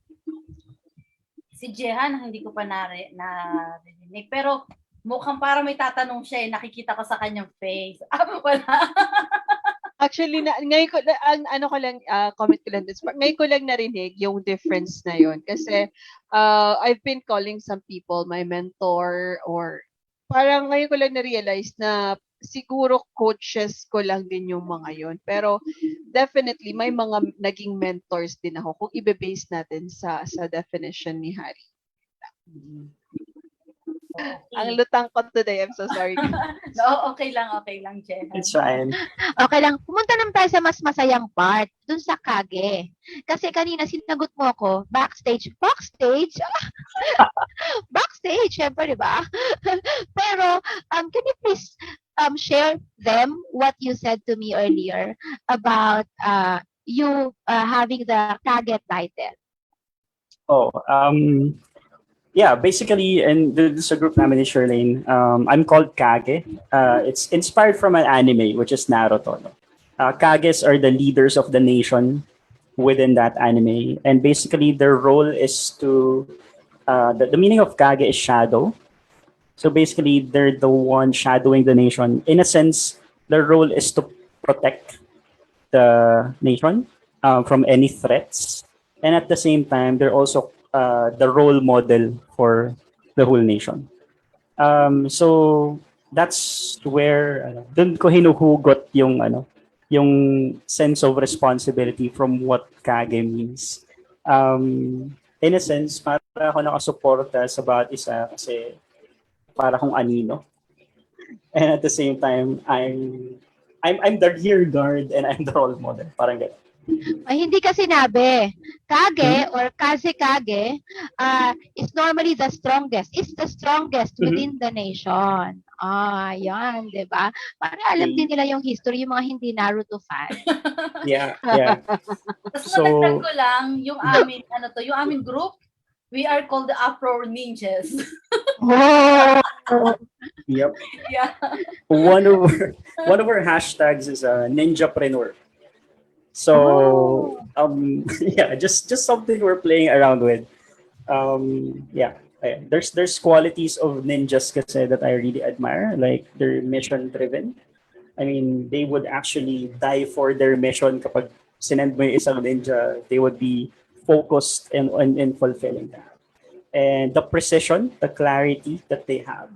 Si Jehan, hindi ko pa narinig. Pero mukhang parang may tatanong siya eh. Nakikita ko sa kanyang face. Wala. Actually, ngayon ko, comment ko lang this. Ngayon ko lang narinig yung difference na yun. Kasi, I've been calling some people my mentor or parang ngayon ko lang na-realize na siguro coaches ko lang din yung mga yun. Pero, definitely, may mga naging mentors din ako kung ibe-base natin sa definition ni Harry. Ang lutang ko today. I'm so sorry. No, okay lang, Jehan. It's fine. Okay lang. Pumunta naman tayo sa mas masayang part, dun sa Kage. Kasi kanina sinagot mo ako, backstage. Backstage? Backstage, syempre, di ba? Pero, can you please share them what you said to me earlier about you having the Kage title? Yeah, basically, and this is a group namin ni Sherlane. I'm called Kage. It's inspired from an anime, which is Naruto. No? Kages are the leaders of the nation within that anime. And basically, their role is to... the meaning of Kage is shadow. So basically, they're the one shadowing the nation. In a sense, their role is to protect the nation from any threats. And at the same time, they're also the role model for the whole nation. So that's where dun ko hinuhugot yung sense of responsibility from what Kage means. In a sense, para ako nakasuporta sa bawat isa kasi para kong anino. And at the same time, I'm the rear guard and I'm the role model. Parang gano'n. Ay, hindi ka sinabi. Kage or kage is normally the strongest. It's the strongest within the nation. Yan, di ba? Para alam din nila yung history, yung mga hindi Naruto fan. Yeah, yeah. Tapos So, madagdag ko lang, yung amin, yung amin group, we are called the Uproar Ninjas. yep. Yeah. One of our hashtags is ninjapreneur. So yeah, just something we're playing around with. Yeah, there's qualities of ninjas kasi that I really admire, like they're mission driven. I mean, they would actually die for their mission. Kapag sinend mo yung isang ninja, they would be focused in fulfilling that. And the precision, the clarity that they have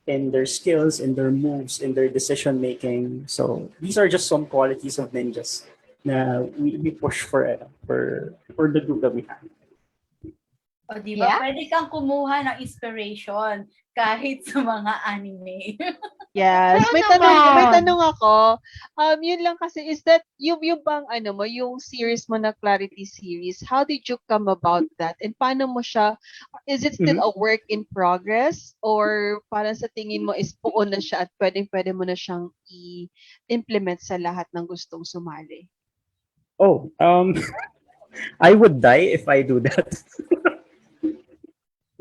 in their skills, in their moves, in their decision making. So these are just some qualities of ninjas na we push for the group that we have. O, di ba? Pwede kang kumuha ng inspiration kahit sa mga anime. Yes. May tanong ako. Yun lang kasi, is that yung bang yung series mo na Clarity series, how did you come about that? And paano mo siya, is it still a work in progress? Or parang sa tingin mo is buo na siya at pwede mo na siyang i-implement sa lahat ng gustong sumali? Oh, I would die if I do that.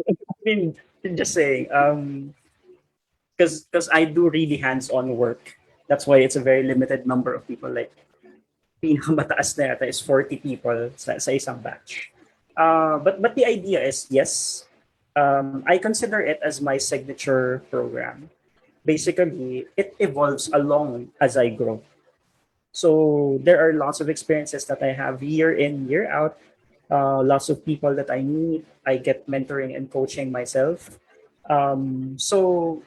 I mean, just saying, because I do really hands-on work. That's why it's a very limited number of people. Like, pinakamataas na yata is 40 people sa isang batch. But the idea is, yes, I consider it as my signature program. Basically, it evolves along as I grow. So there are lots of experiences that I have year in, year out. Lots of people that I meet. I get mentoring and coaching myself. So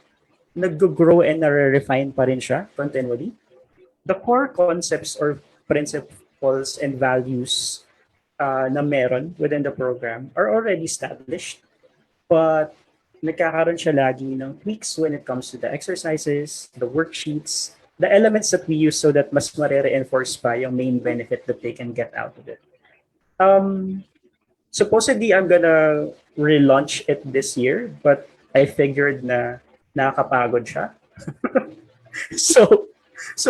nag-grow and na-refine pa rin siya continually. The core concepts or principles and values na meron within the program are already established. But nagkakaroon siya lagi ng tweaks when it comes to the exercises, the worksheets, the elements that we use so that mas mare-reinforce pa yung main benefit that they can get out of it. Supposedly, I'm gonna relaunch it this year, but I figured na nakakapagod siya. So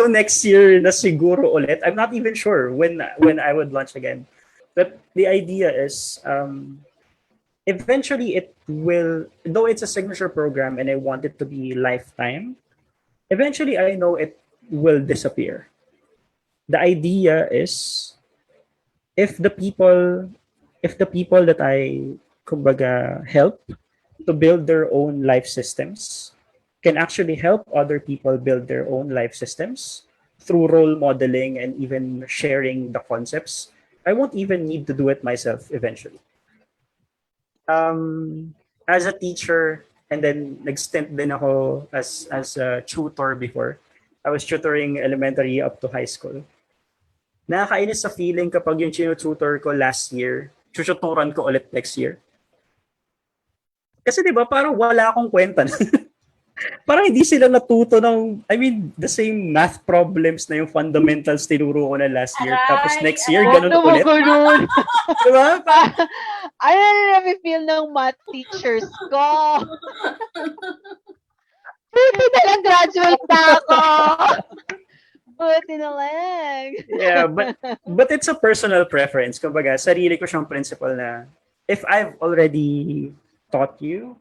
next year na siguro ulit. I'm not even sure when I would launch again. But the idea is, eventually it will, though it's a signature program and I want it to be lifetime, eventually I know it will disappear. The idea is, if the people that I kumbaga help to build their own life systems can actually help other people build their own life systems through role modeling and even sharing the concepts, I won't even need to do it myself eventually. As a teacher, and then nag-stint din ako as a tutor before. I was tutoring elementary up to high school. Nakakainis sa feeling kapag yung tutor ko last year, tututuran ko ulit next year. Kasi 'di ba parang wala akong kwenta. Parang hindi sila natuto ng, I mean, the same math problems na yung fundamentals tinuro ko na last year. Tapos next year, ganun ulit. Diba? Ano na feel ng math teachers ko? Buti na lang graduate na ako. Buti na lang. Yeah, but it's a personal preference. Kumbaga, sarili ko siyang principle na if I've already taught you,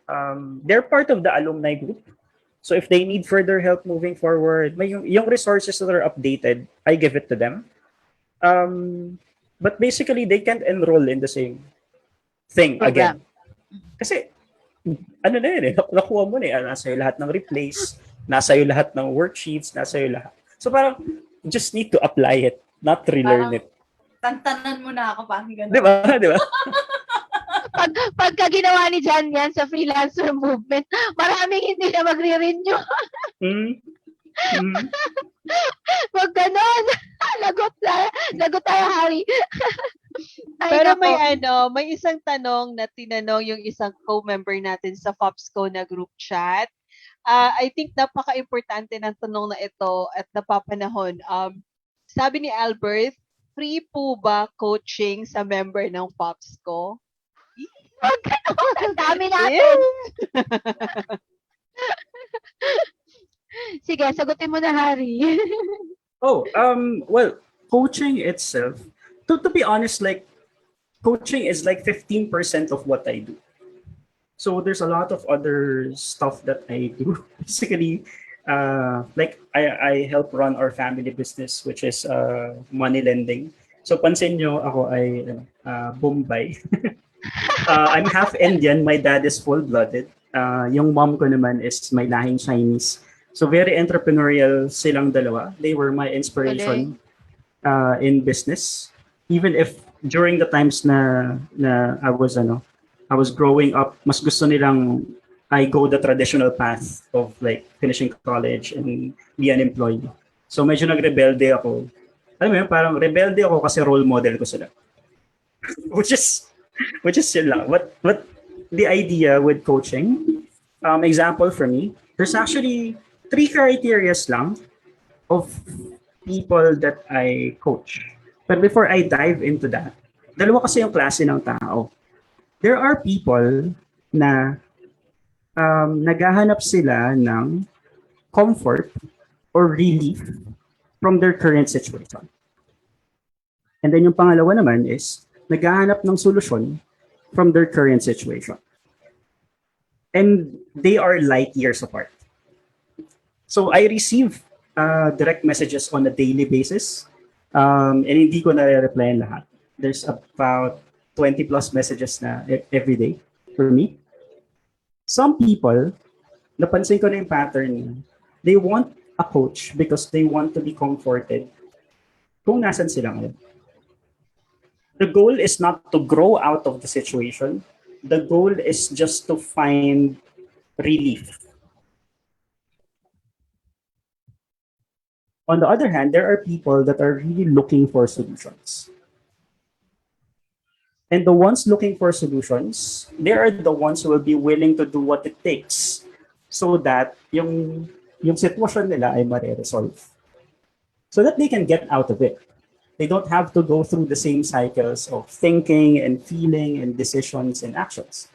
they're part of the alumni group. So if they need further help moving forward, may yung resources that are updated, I give it to them. But basically, they can't enroll in the same thing again. Kasi, ano na yun eh, nakuha mo na eh. Nasa iyo lahat ng replace, nasa iyo lahat ng worksheets, nasa iyo lahat. So parang, you just need to apply it, not relearn it. Tantanan mo na ako, parang gano'n. Di ba? Pagka ginawa ni Jan yan sa freelancer movement, maraming hindi na magre-renew. Wag ganon. Lagot tayo, Harry. Pero may isang tanong na tinanong yung isang co-member natin sa FOPSCo na group chat. I think napaka-importante ng tanong na ito at napapanahon. Sabi ni Albert, free po ba coaching sa member ng FOPSCo? Huwag ganon. Ang dami natin. Sige, sagutin mo na, Harry. Well, coaching itself, to be honest, like, coaching is like 15% of what I do. So there's a lot of other stuff that I do. Basically, like I help run our family business, which is money lending. So pansin nyo, ako ay Bombay. I'm half Indian. My dad is full-blooded. Yung mom ko naman is may lahing Chinese. So very entrepreneurial silang dalawa. They were my inspiration in business. Even if during the times na I was growing up, mas gusto nilang I go the traditional path of like finishing college and be an employee. So medyo nagrebelde ako. Alam mo yun, parang rebelde ako kasi role model ko sila. which is yun lang. What the idea with coaching, example for me, there's actually 3 criteria lang of people that I coach. But before I dive into that, dalawa kasi yung klase ng tao. There are people na naghahanap sila ng comfort or relief from their current situation. And then yung pangalawa naman is naghahanap ng solusyon from their current situation. And they are light years apart. So I receive direct messages on a daily basis. And hindi ko na-replyan lahat. There's about 20 plus messages na every day for me. Some people, napansin ko na yung pattern niya, they want a coach because they want to be comforted kung nasan sila ngayon. The goal is not to grow out of the situation. The goal is just to find relief. On the other hand, there are people that are really looking for solutions. And the ones looking for solutions, they are the ones who will be willing to do what it takes so that yung sitwasyon nila ay mare-resolve. So that they can get out of it. They don't have to go through the same cycles of thinking and feeling and decisions and actions.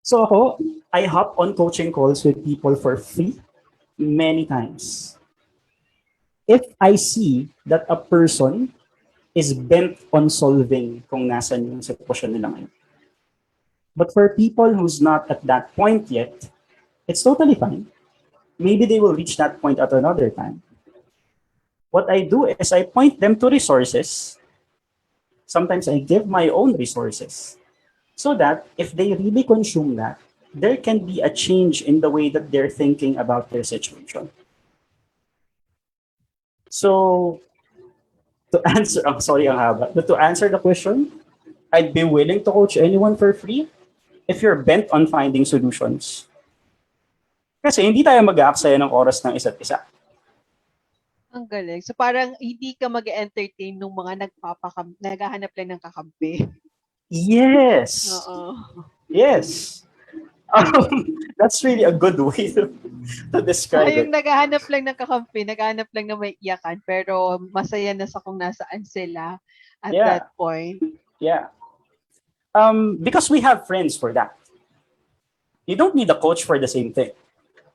So ako, I hop on coaching calls with people for free many times. If I see that a person is bent on solving kung nasan yung sitwasyon nila ngayon. But for people who's not at that point yet, it's totally fine. Maybe they will reach that point at another time. What I do is I point them to resources. Sometimes I give my own resources so that if they really consume that, there can be a change in the way that they're thinking about their situation. So, to answer the question, I'd be willing to coach anyone for free if you're bent on finding solutions. Kasi hindi tayo mag-aaksaya ng oras ng isa't isa. Ang galing. So parang hindi ka mag-entertain ng mga naghahanap lang ng kakampi. Yes. Oo. Yes. That's really a good way to describe it. Yung naghahanap lang ng kakampi, naghahanap lang ng may iyakan, pero masaya na sa kung nasaan sila at that point. Yeah. Because we have friends for that. You don't need a coach for the same thing.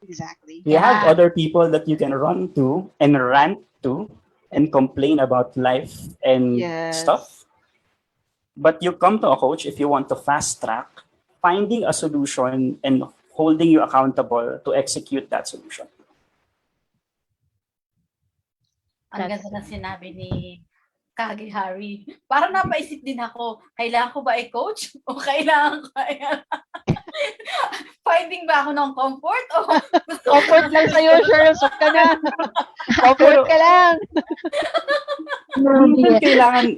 Exactly. You have other people that you can run to and rant to and complain about life and stuff. But you come to a coach if you want to fast track finding a solution and holding you accountable to execute that solution. Ang ganda na sinabi ni Kagi Harry. Parang napaisip din ako, kailangan ko ba i-coach? O kailangan ko finding ba ako ng comfort? O comfort lang sa'yo, Cheryl. Sok ka na. Comfort ka lang.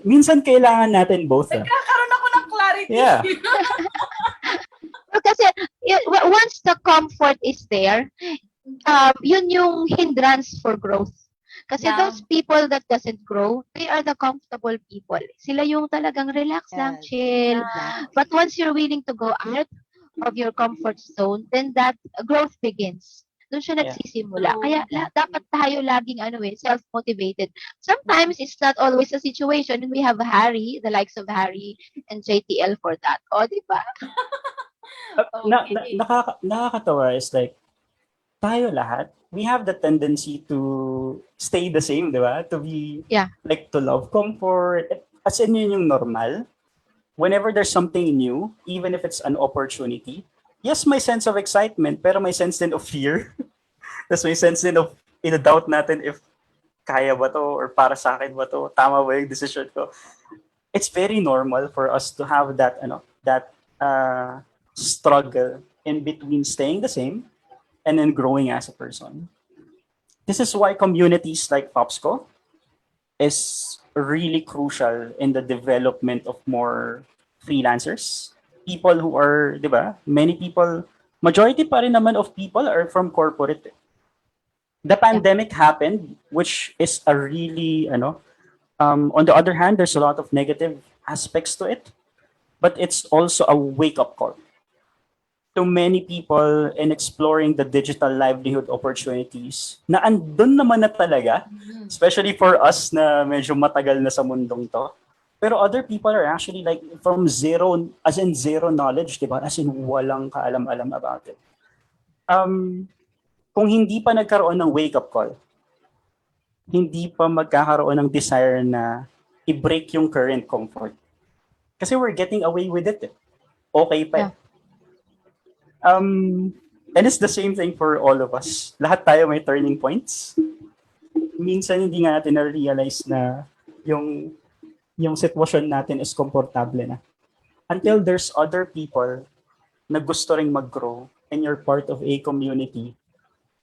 Minsan kailangan natin both. Nagkakaroon ako ng clarity. Yeah. Kasi once the comfort is there, yun yung hindrance for growth. Kasi those people that doesn't grow, they are the comfortable people. Sila yung talagang relax lang, chill. But once you're willing to go out of your comfort zone, then that growth begins. doon siya Yeah. nagsisimula. Kaya dapat tayo laging self-motivated. Sometimes it's not always a situation, and we have Harry, the likes of Harry and JTL for that. O, di ba? Nakakatawa is like, tayo lahat, we have the tendency to stay the same, di ba? To be, like, to love comfort. As in, yun yung normal. Whenever there's something new, even if it's an opportunity, yes, may sense of excitement, pero may sense din of fear. Tapos may sense din of ina-doubt natin if kaya ba to or para sa akin ba to, tama ba yung decision ko. It's very normal for us to have that struggle in between staying the same and then growing as a person. This is why communities like FOPSCo is really crucial in the development of more freelancers. People who are, di ba? Many people, majority pa rin naman of people are from corporate. The pandemic happened, which is a really, on the other hand, there's a lot of negative aspects to it, but it's also a wake-up call to many people in exploring the digital livelihood opportunities na andun naman na talaga, especially for us na medyo matagal na sa mundong to. Pero other people are actually like from zero, as in zero knowledge, diba? As in walang kaalam-alam about it. Kung hindi pa nagkaroon ng wake-up call, hindi pa magkakaroon ng desire na i-break yung current comfort. Kasi we're getting away with it. Okay pa. And it's the same thing for all of us. Lahat tayo may turning points. Minsan hindi nga natin na-realize na yung sitwasyon natin is komportable na. Until there's other people na gusto ring mag-grow and you're part of a community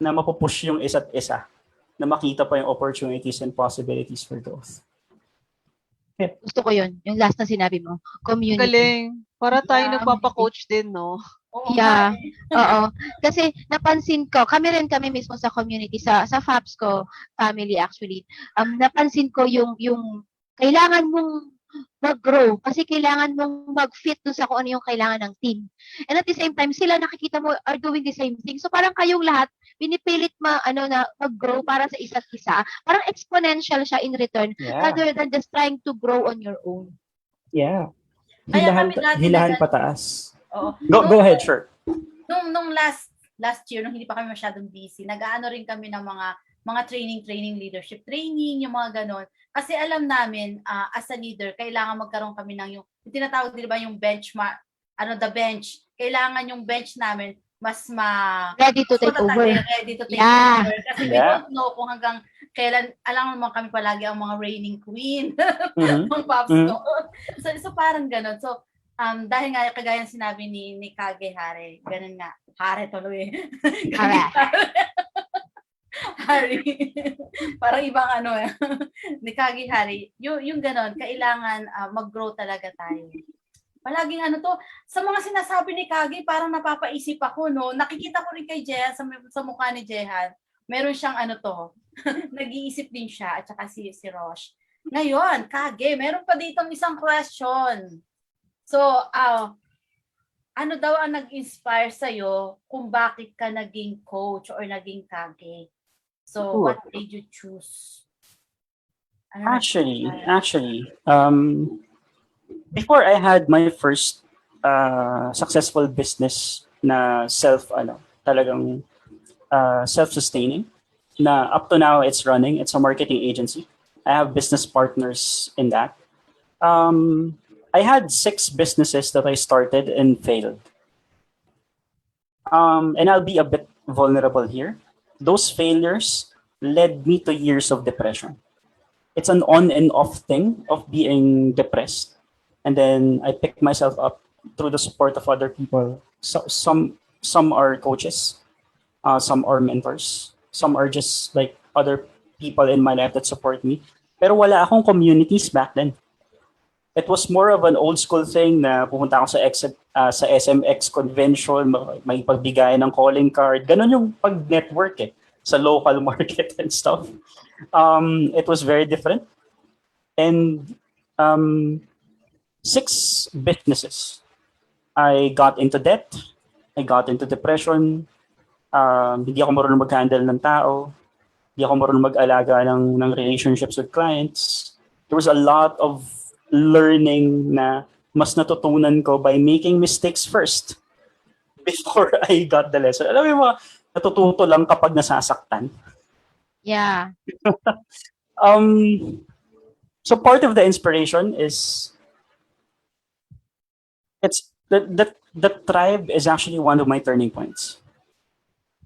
na mapupush yung isa't isa, na makita pa yung opportunities and possibilities for growth. Gusto ko yun. Yung last na sinabi mo. Community. Galing. Para tayo nagpapa-coach din, no? Yeah. Oo. Kasi napansin ko, kami mismo sa community, sa FOPSCo family actually, napansin ko yung kailangan mong mag-grow kasi kailangan mong mag-fit doon sa kung ano yung kailangan ng team. And at the same time, sila nakikita mo are doing the same thing. So parang kayong lahat, pinipilit na mag-grow para sa isa't isa. Parang exponential siya in return rather than just trying to grow on your own. Yeah. Kaya kami Hilahan pataas. Oo. Go ahead, sure. Nung last year, nung hindi pa kami masyadong busy, nag-aano rin kami ng mga training, leadership training, yung mga ganon. Kasi alam namin, as a leader, kailangan magkaroon kami ng yung tinatawag din ba yung benchmark, the bench. Kailangan yung bench namin mas ready to take over. Ready to take over. Kasi we don't know kung hanggang kailan, alam naman kami palagi ang mga reigning queen ng FOPSCo. So parang ganon. So, dahil nga kagaya ng sinabi ni Kage Hare, ganun nga, Hare tuloy. Hari. Parang ibang ni Kage Hare, yung ganun, kailangan mag-grow talaga tayo. Palaging sa mga sinasabi ni Kage, parang napapaisip ako, no? Nakikita ko rin kay Jehan, sa mukha ni Jehan, meron siyang nag-iisip din siya, at saka si Roche. Ngayon, Kage, meron pa ditong isang question. So, ano daw ang nag-inspire sa'yo kung bakit ka naging coach or naging Kage? So, what did you choose? Actually, before I had my first successful business na talagang self-sustaining, na up to now it's running, it's a marketing agency. I have business partners in that. I had 6 businesses that I started and failed. And I'll be a bit vulnerable here. Those failures led me to years of depression. It's an on and off thing of being depressed. And then I picked myself up through the support of other people. So, some are coaches, some are mentors, some are just like other people in my life that support me. Pero wala akong communities back then. It was more of an old school thing na pumunta ako sa SMX convention, may pagbigayan ng calling card. Ganon yung pag-network sa local market and stuff. It was very different. And 6 businesses. I got into debt. I got into depression. Hindi ako marunong mag-handle ng tao. Hindi ako marunong mag-alaga ng relationships with clients. There was a lot of learning na mas natutunan ko by making mistakes first before I got the lesson. Alam mo yung mga natututo lang kapag nasasaktan. Yeah. So part of the inspiration is it's the tribe is actually one of my turning points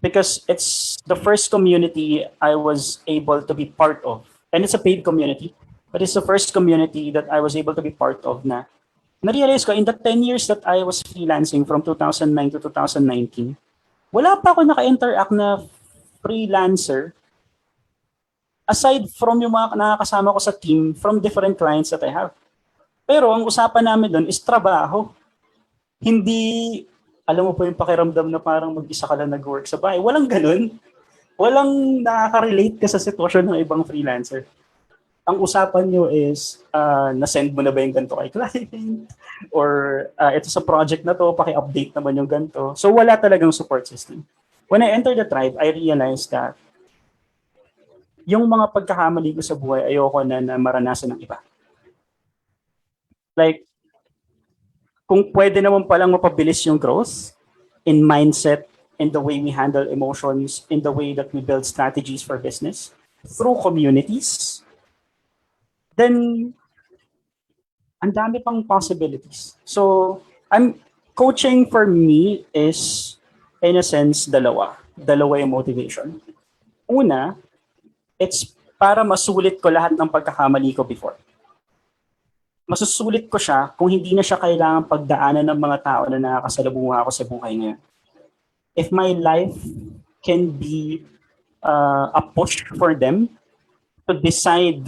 because it's the first community I was able to be part of, and it's a paid community, but it's the first community that I was able to be part of na na-realize ko in the 10 years that I was freelancing from 2009 to 2019, wala pa ako naka-interact na freelancer aside from yung mga nakakasama ko sa team from different clients that I have. Pero ang usapan namin doon is trabaho. Hindi, alam mo po yung pakiramdam na parang mag-isa ka lang nag-work sa bahay. Walang ganun. Walang nakaka-relate ka sa sitwasyon ng ibang freelancer. Ang usapan nyo is, na-send mo na ba yung ganito kay client? Or ito sa project na to, paki-update naman yung ganito. So wala talagang support system. When I entered the tribe, I realized that yung mga pagkakamali ko sa buhay, ayoko na maranasan ng iba. Like, kung pwede naman palang mapabilis yung growth in mindset, in the way we handle emotions, in the way that we build strategies for business, through communities, then ang dami pang possibilities. So, coaching for me is, in a sense, dalawa yung motivation. Una, it's para masulit ko lahat ng pagkakamali ko before. Masusulit ko siya kung hindi na siya kailangan pagdaanan ng mga tao na nakakasalubungan ako sa buhay ngayon. If my life can be a push for them to decide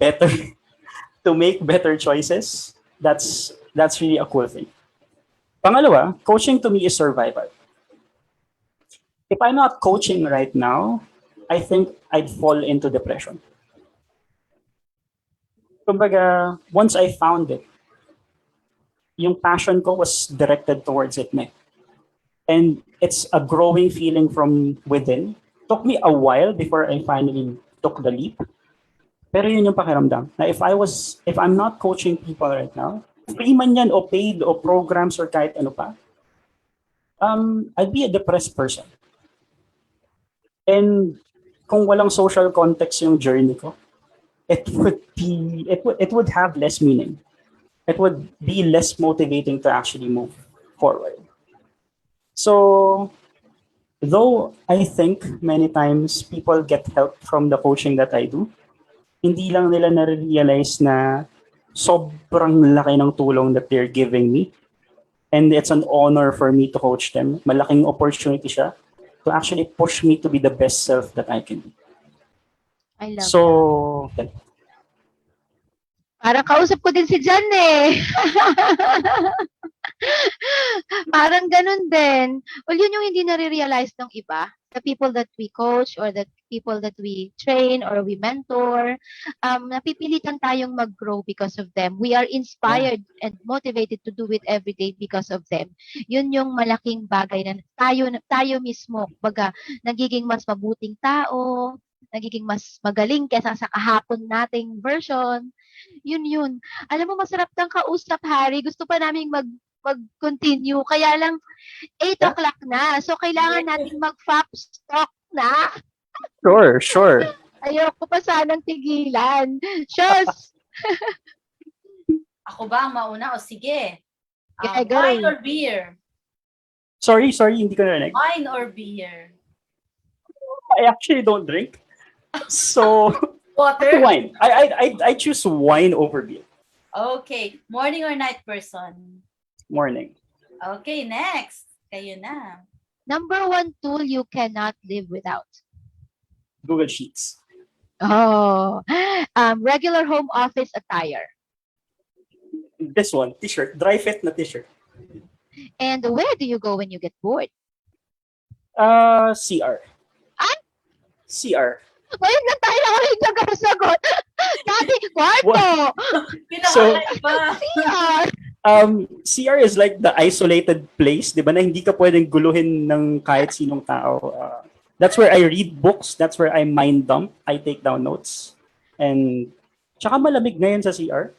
better, to make better choices, that's really a cool thing. Pangalawa, coaching to me is survival. If I'm not coaching right now, I think I'd fall into depression. Kumbaga, once I found it, yung passion ko was directed towards it. And it's a growing feeling from within. Took me a while before I finally took the leap. Pero yun yung pakiramdam. Na if I'm not coaching people right now, free man yan o paid o programs or kahit ano pa, I'd be a depressed person. And kung walang social context yung journey ko, it would have less meaning. It would be less motivating to actually move forward. So, though I think many times people get help from the coaching that I do, hindi lang nila na-realize na sobrang laki ng tulong that they're giving me. And it's an honor for me to coach them. Malaking opportunity siya to actually push me to be the best self that I can be. I love so, that. Parang kausap ko din si Jan eh. Parang ganun din. Well, yun yung hindi nare-realize ng iba. The people that we coach or the people that we train or we mentor, napipilitan tayong mag-grow because of them. We are inspired and motivated to do it every day because of them. Yun yung malaking bagay na tayo mismo, baga, nagiging mas mabuting tao, nagiging mas magaling kaysa sa kahapon nating version. Yun. Alam mo, masarap kang kausap, Harry. Gusto pa naming mag-continue. Kaya lang, 8 o'clock na. So, kailangan natin mag-FOPSTalk na. Sure. Ayoko pa sanang tigilan. Shush! Ako ba ang mauna? O sige. Go. Wine or beer? Sorry, hindi ko narinig. Wine or beer? I actually don't drink. So, water? Wine. I choose wine over beer. Okay. Morning or night person? Morning. Okay, next. Kayo na. Number 1 tool you cannot live without. Google Sheets. Oh. Regular home office attire. This one, t-shirt. Dry fit na t-shirt. And where do you go when you get bored? CR. CR. Ngayon na tayo nakakagasagot. Dati, kwarto. So, CR. CR is like the isolated place, di ba, na hindi ka pwedeng guluhin ng kahit sinong tao. That's where I read books. That's where I mind dump. I take down notes. And tsaka malamig ngayon sa CR.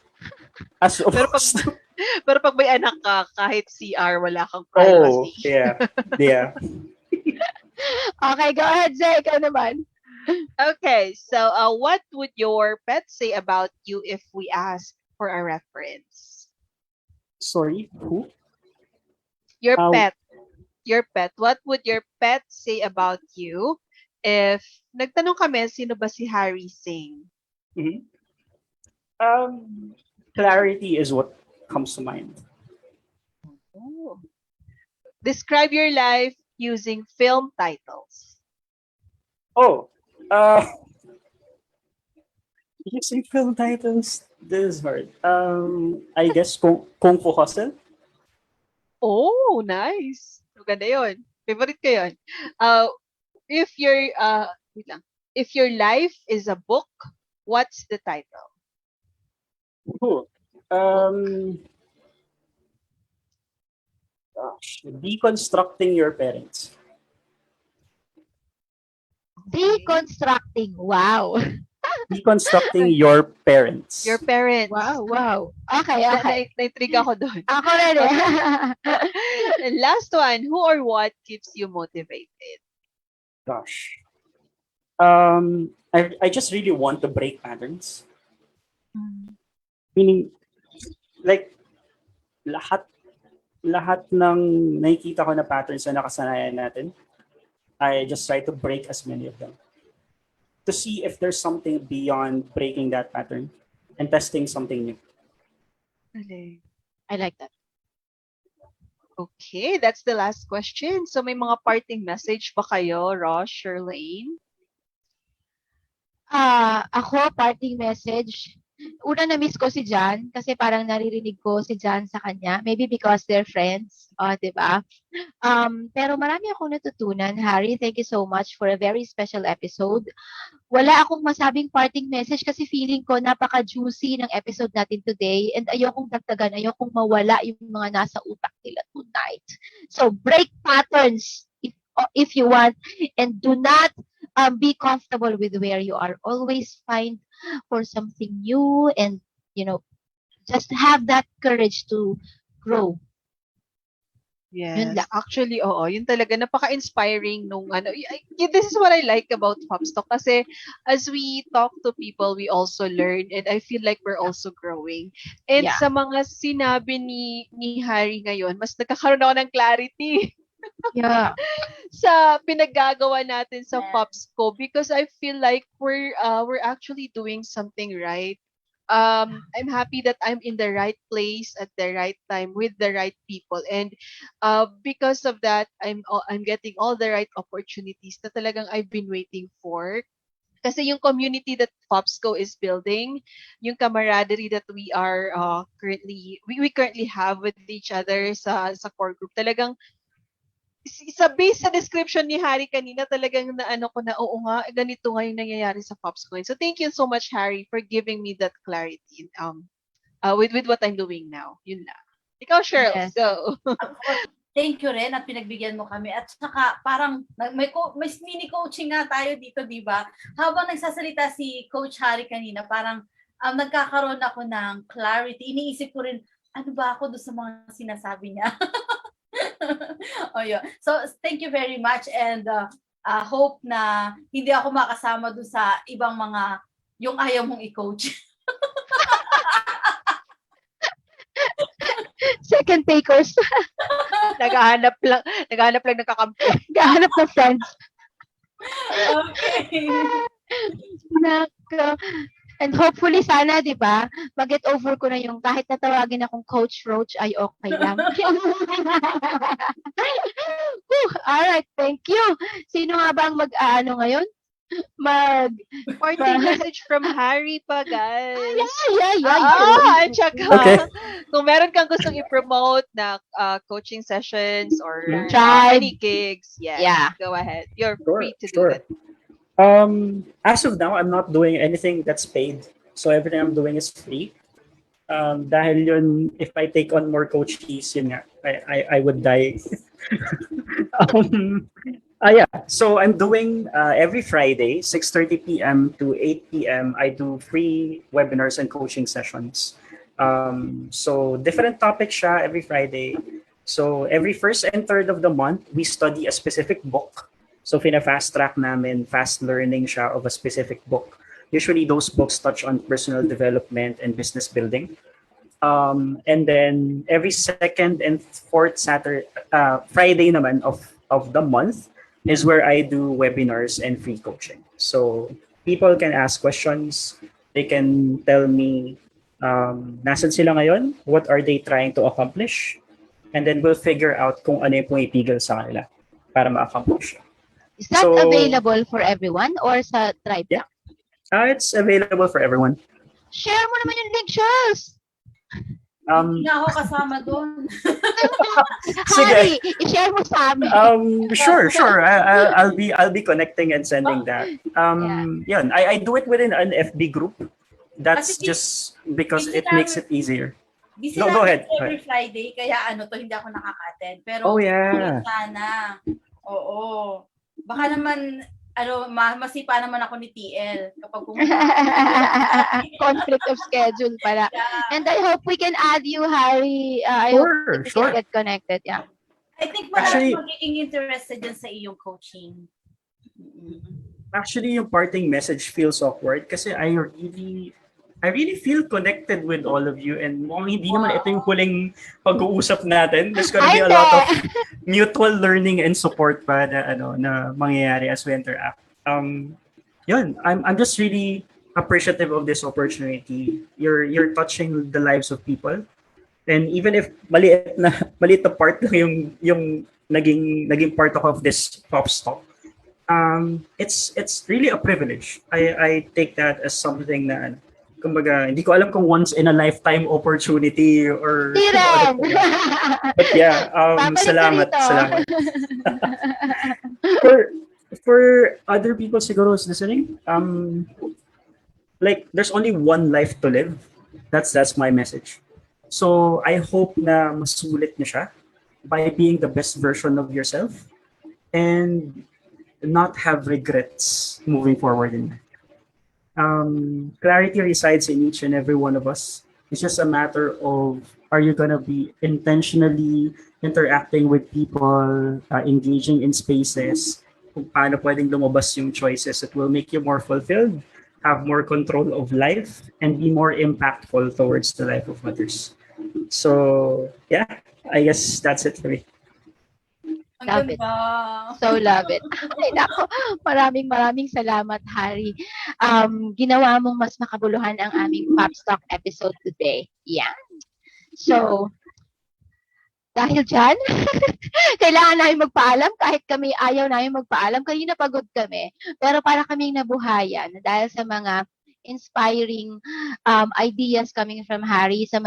As opposed to... Pero pag may anak ka, kahit CR, wala kang Oh, privacy. yeah. Yeah. Okay, go ahead, Zay. Ikaw naman. Okay, so what would your pet say about you if we ask for a reference? Sorry, who? Your Uh, pet. Your pet. What would your pet say about you if nagtanong kami, sino ba si Harry Singh? Mhm. Clarity is what comes to mind. Oh. Describe your life using film titles. Oh, using film titles, this is hard. I guess Kung Fu Hustle. Oh, nice. Maganda yun. Favorite ko yun. If your wait lang. If your life is a book, what's the title? Ooh. Gosh, deconstructing your parents. Deconstructing. Wow. Deconstructing your parents. Your parents. Wow. Okay, okay. Na-intrigue ako doon. Ako rin eh. And last one, who or what keeps you motivated? Gosh. I just really want to break patterns. Meaning, like, lahat ng nakikita ko na patterns na nakasanayan natin, I just try to break as many of them. To see if there's something beyond breaking that pattern and testing something new. Okay. I like that. Okay, that's the last question. So may mga parting message ba kayo, Ross, Sherlane? Ako, parting message. Una na-miss ko si Jan kasi parang naririnig ko si Jan sa kanya. Maybe because they're friends. Di ba? Pero marami akong natutunan. Harry, thank you so much for a very special episode. Wala akong masabing parting message kasi feeling ko napaka-juicy ng episode natin today and ayokong dagdagan, ayokong mawala yung mga nasa utak nila tonight. So, break patterns if you want and do not be comfortable with where you are. Always find for something new and, just have that courage to grow. Yun Yes. lang. Actually, oo. Yun talaga. Napaka-inspiring nung ano. This is what I like about FOPSTalk kasi as we talk to people, we also learn and I feel like we're also growing. And Yeah. sa mga sinabi ni Harry ngayon, mas nagkakaroon ako ng clarity. Yeah. Sa pinaggagawa natin sa FOPSCo because I feel like we're actually doing something right. I'm happy that I'm in the right place at the right time with the right people and because of that I'm getting all the right opportunities na talagang I've been waiting for. Kasi yung community that FOPSCo is building, yung camaraderie that we are we currently have with each other sa core group, talagang sa base sa description ni Harry kanina, talagang naano ko na, oo nga, ganito nga yung nangyayari sa FOPSCo. So thank you so much, Harry, for giving me that clarity with what I'm doing now. Yun lang. Ikaw, Cheryl, Yes. so. Thank you rin at pinagbigyan mo kami. At saka parang may mini coaching nga tayo dito, di ba? Habang nagsasalita si Coach Harry kanina, parang nagkakaroon ako ng clarity. Iniisip ko rin, ano ba ako doon sa mga sinasabi niya? Oh, yeah. So, thank you very much and hope na hindi ako makasama doon sa ibang mga yung ayaw mong i-coach. Second takers. Naghahanap lang ng kakampi. Naghahanap ng friends. Okay. Nako. And hopefully sana, di ba, mag-get over ko na yung kahit natawagin akong Coach Roach ay okay lang. Alright, thank you. Sino nga ba ang mag-ano ngayon? Parting message from Harry pa, guys. Yeah. At saka, Okay. kung meron kang gustong i-promote na coaching sessions or any gigs, yes, Yeah. go ahead. You're free to do Sure. it. As of now, I'm not doing anything that's paid. So everything I'm doing is free. Dahil yun, if I take on more coaches, yun nga, I would die. um, yeah, so I'm doing every Friday, 6:30 p.m. to 8 p.m. I do free webinars and coaching sessions. So different topics siya every Friday. So every first and third of the month, we study a specific book. So fast track namin, fast learning siya of a specific book. Usually those books touch on personal development and business building. And then every second and fourth Friday naman of the month is where I do webinars and free coaching. So people can ask questions. They can tell me nasan sila ngayon, what are they trying to accomplish, and then we'll figure out kung ano yung pumipigil sa kanila para ma-accomplish. Is that available for everyone or sa tribe? Yeah. It's available for everyone. Share mo naman yung link, Charles! Hindi na ako kasama doon. Hari, i-share mo sa amin. Sure. I'll be connecting and sending that. Yun, I do it within an FB group. That's just because it makes it easier. Busy No, go ahead. Every Friday, kaya hindi ako nakaka-attend. Pero sana. Oo. Baka naman masipa naman ako ni TL kapag pumunta. Conflict of schedule pala. Yeah. And I hope we can add you, Harry. I hope we can get connected. Yeah. I think marami magiging interested dyan sa iyong coaching. Actually, yung parting message feels awkward kasi I really feel connected with all of you, and hindi naman ito yung huling pag-uusap natin. There's gonna be a lot of mutual learning and support pa na mangyayari as we interact. Yun, I'm just really appreciative of this opportunity. You're touching the lives of people, and even if maliit na part lang yung naging part of this FOPSTalk, it's really a privilege. I take that as something na kumbaga, hindi ko alam kung once in a lifetime opportunity or but yeah, salamat. For other people siguro who's listening, like there's only one life to live. That's my message. So I hope na masulit niyo siya by being the best version of yourself and not have regrets moving forward in life. Clarity resides in each and every one of us. It's just a matter of, are you going to be intentionally interacting with people, engaging in spaces, kung paano pwedeng lumabas yung choices that will make you more fulfilled, have more control of life, and be more impactful towards the life of others. So, yeah, I guess that's it for me. Love it. So love it. Ay, nako. Maraming salamat, Harry. Ginawa mong mas makabuluhan ang aming FOPSTalk episode today. Yeah. So, dahil dyan, kailangan namin magpaalam kahit kami ayaw namin magpaalam. Kanina pagod kami. Pero para kaming nabuhayan dahil sa mga inspiring ideas coming from Harry, sa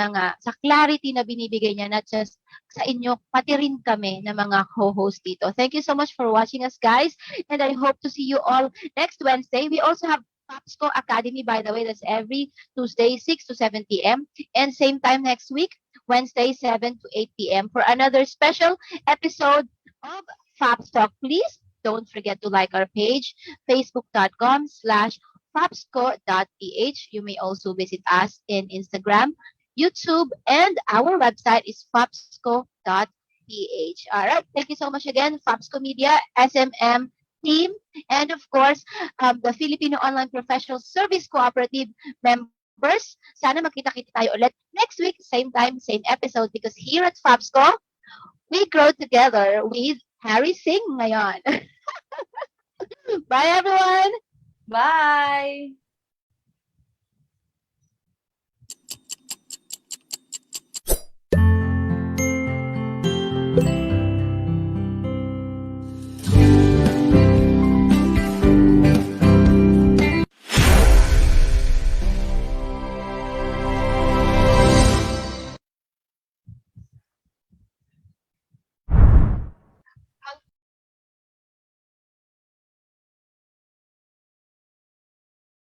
clarity na binibigay niya, not just sa inyo, pati rin kami na mga co-host dito. Thank you so much for watching us, guys. And I hope to see you all next Wednesday. We also have FOPSCo Academy, by the way. That's every Tuesday, 6 to 7 p.m. And same time next week, Wednesday, 7 to 8 p.m. for another special episode of FOPSTalk. Please don't forget to like our page, facebook.com/FOPSCo.ph. You may also visit us in Instagram, YouTube, and our website is FOPSCo.ph. All right. Thank you so much again, FOPSCo Media, SMM team, and of course, the Filipino Online Professional Service Cooperative members. Sana magkita-kita tayo ulit next week, same time, same episode, because here at FOPSCo, we grow together with Harry Singh ngayon. Bye, everyone! Bye!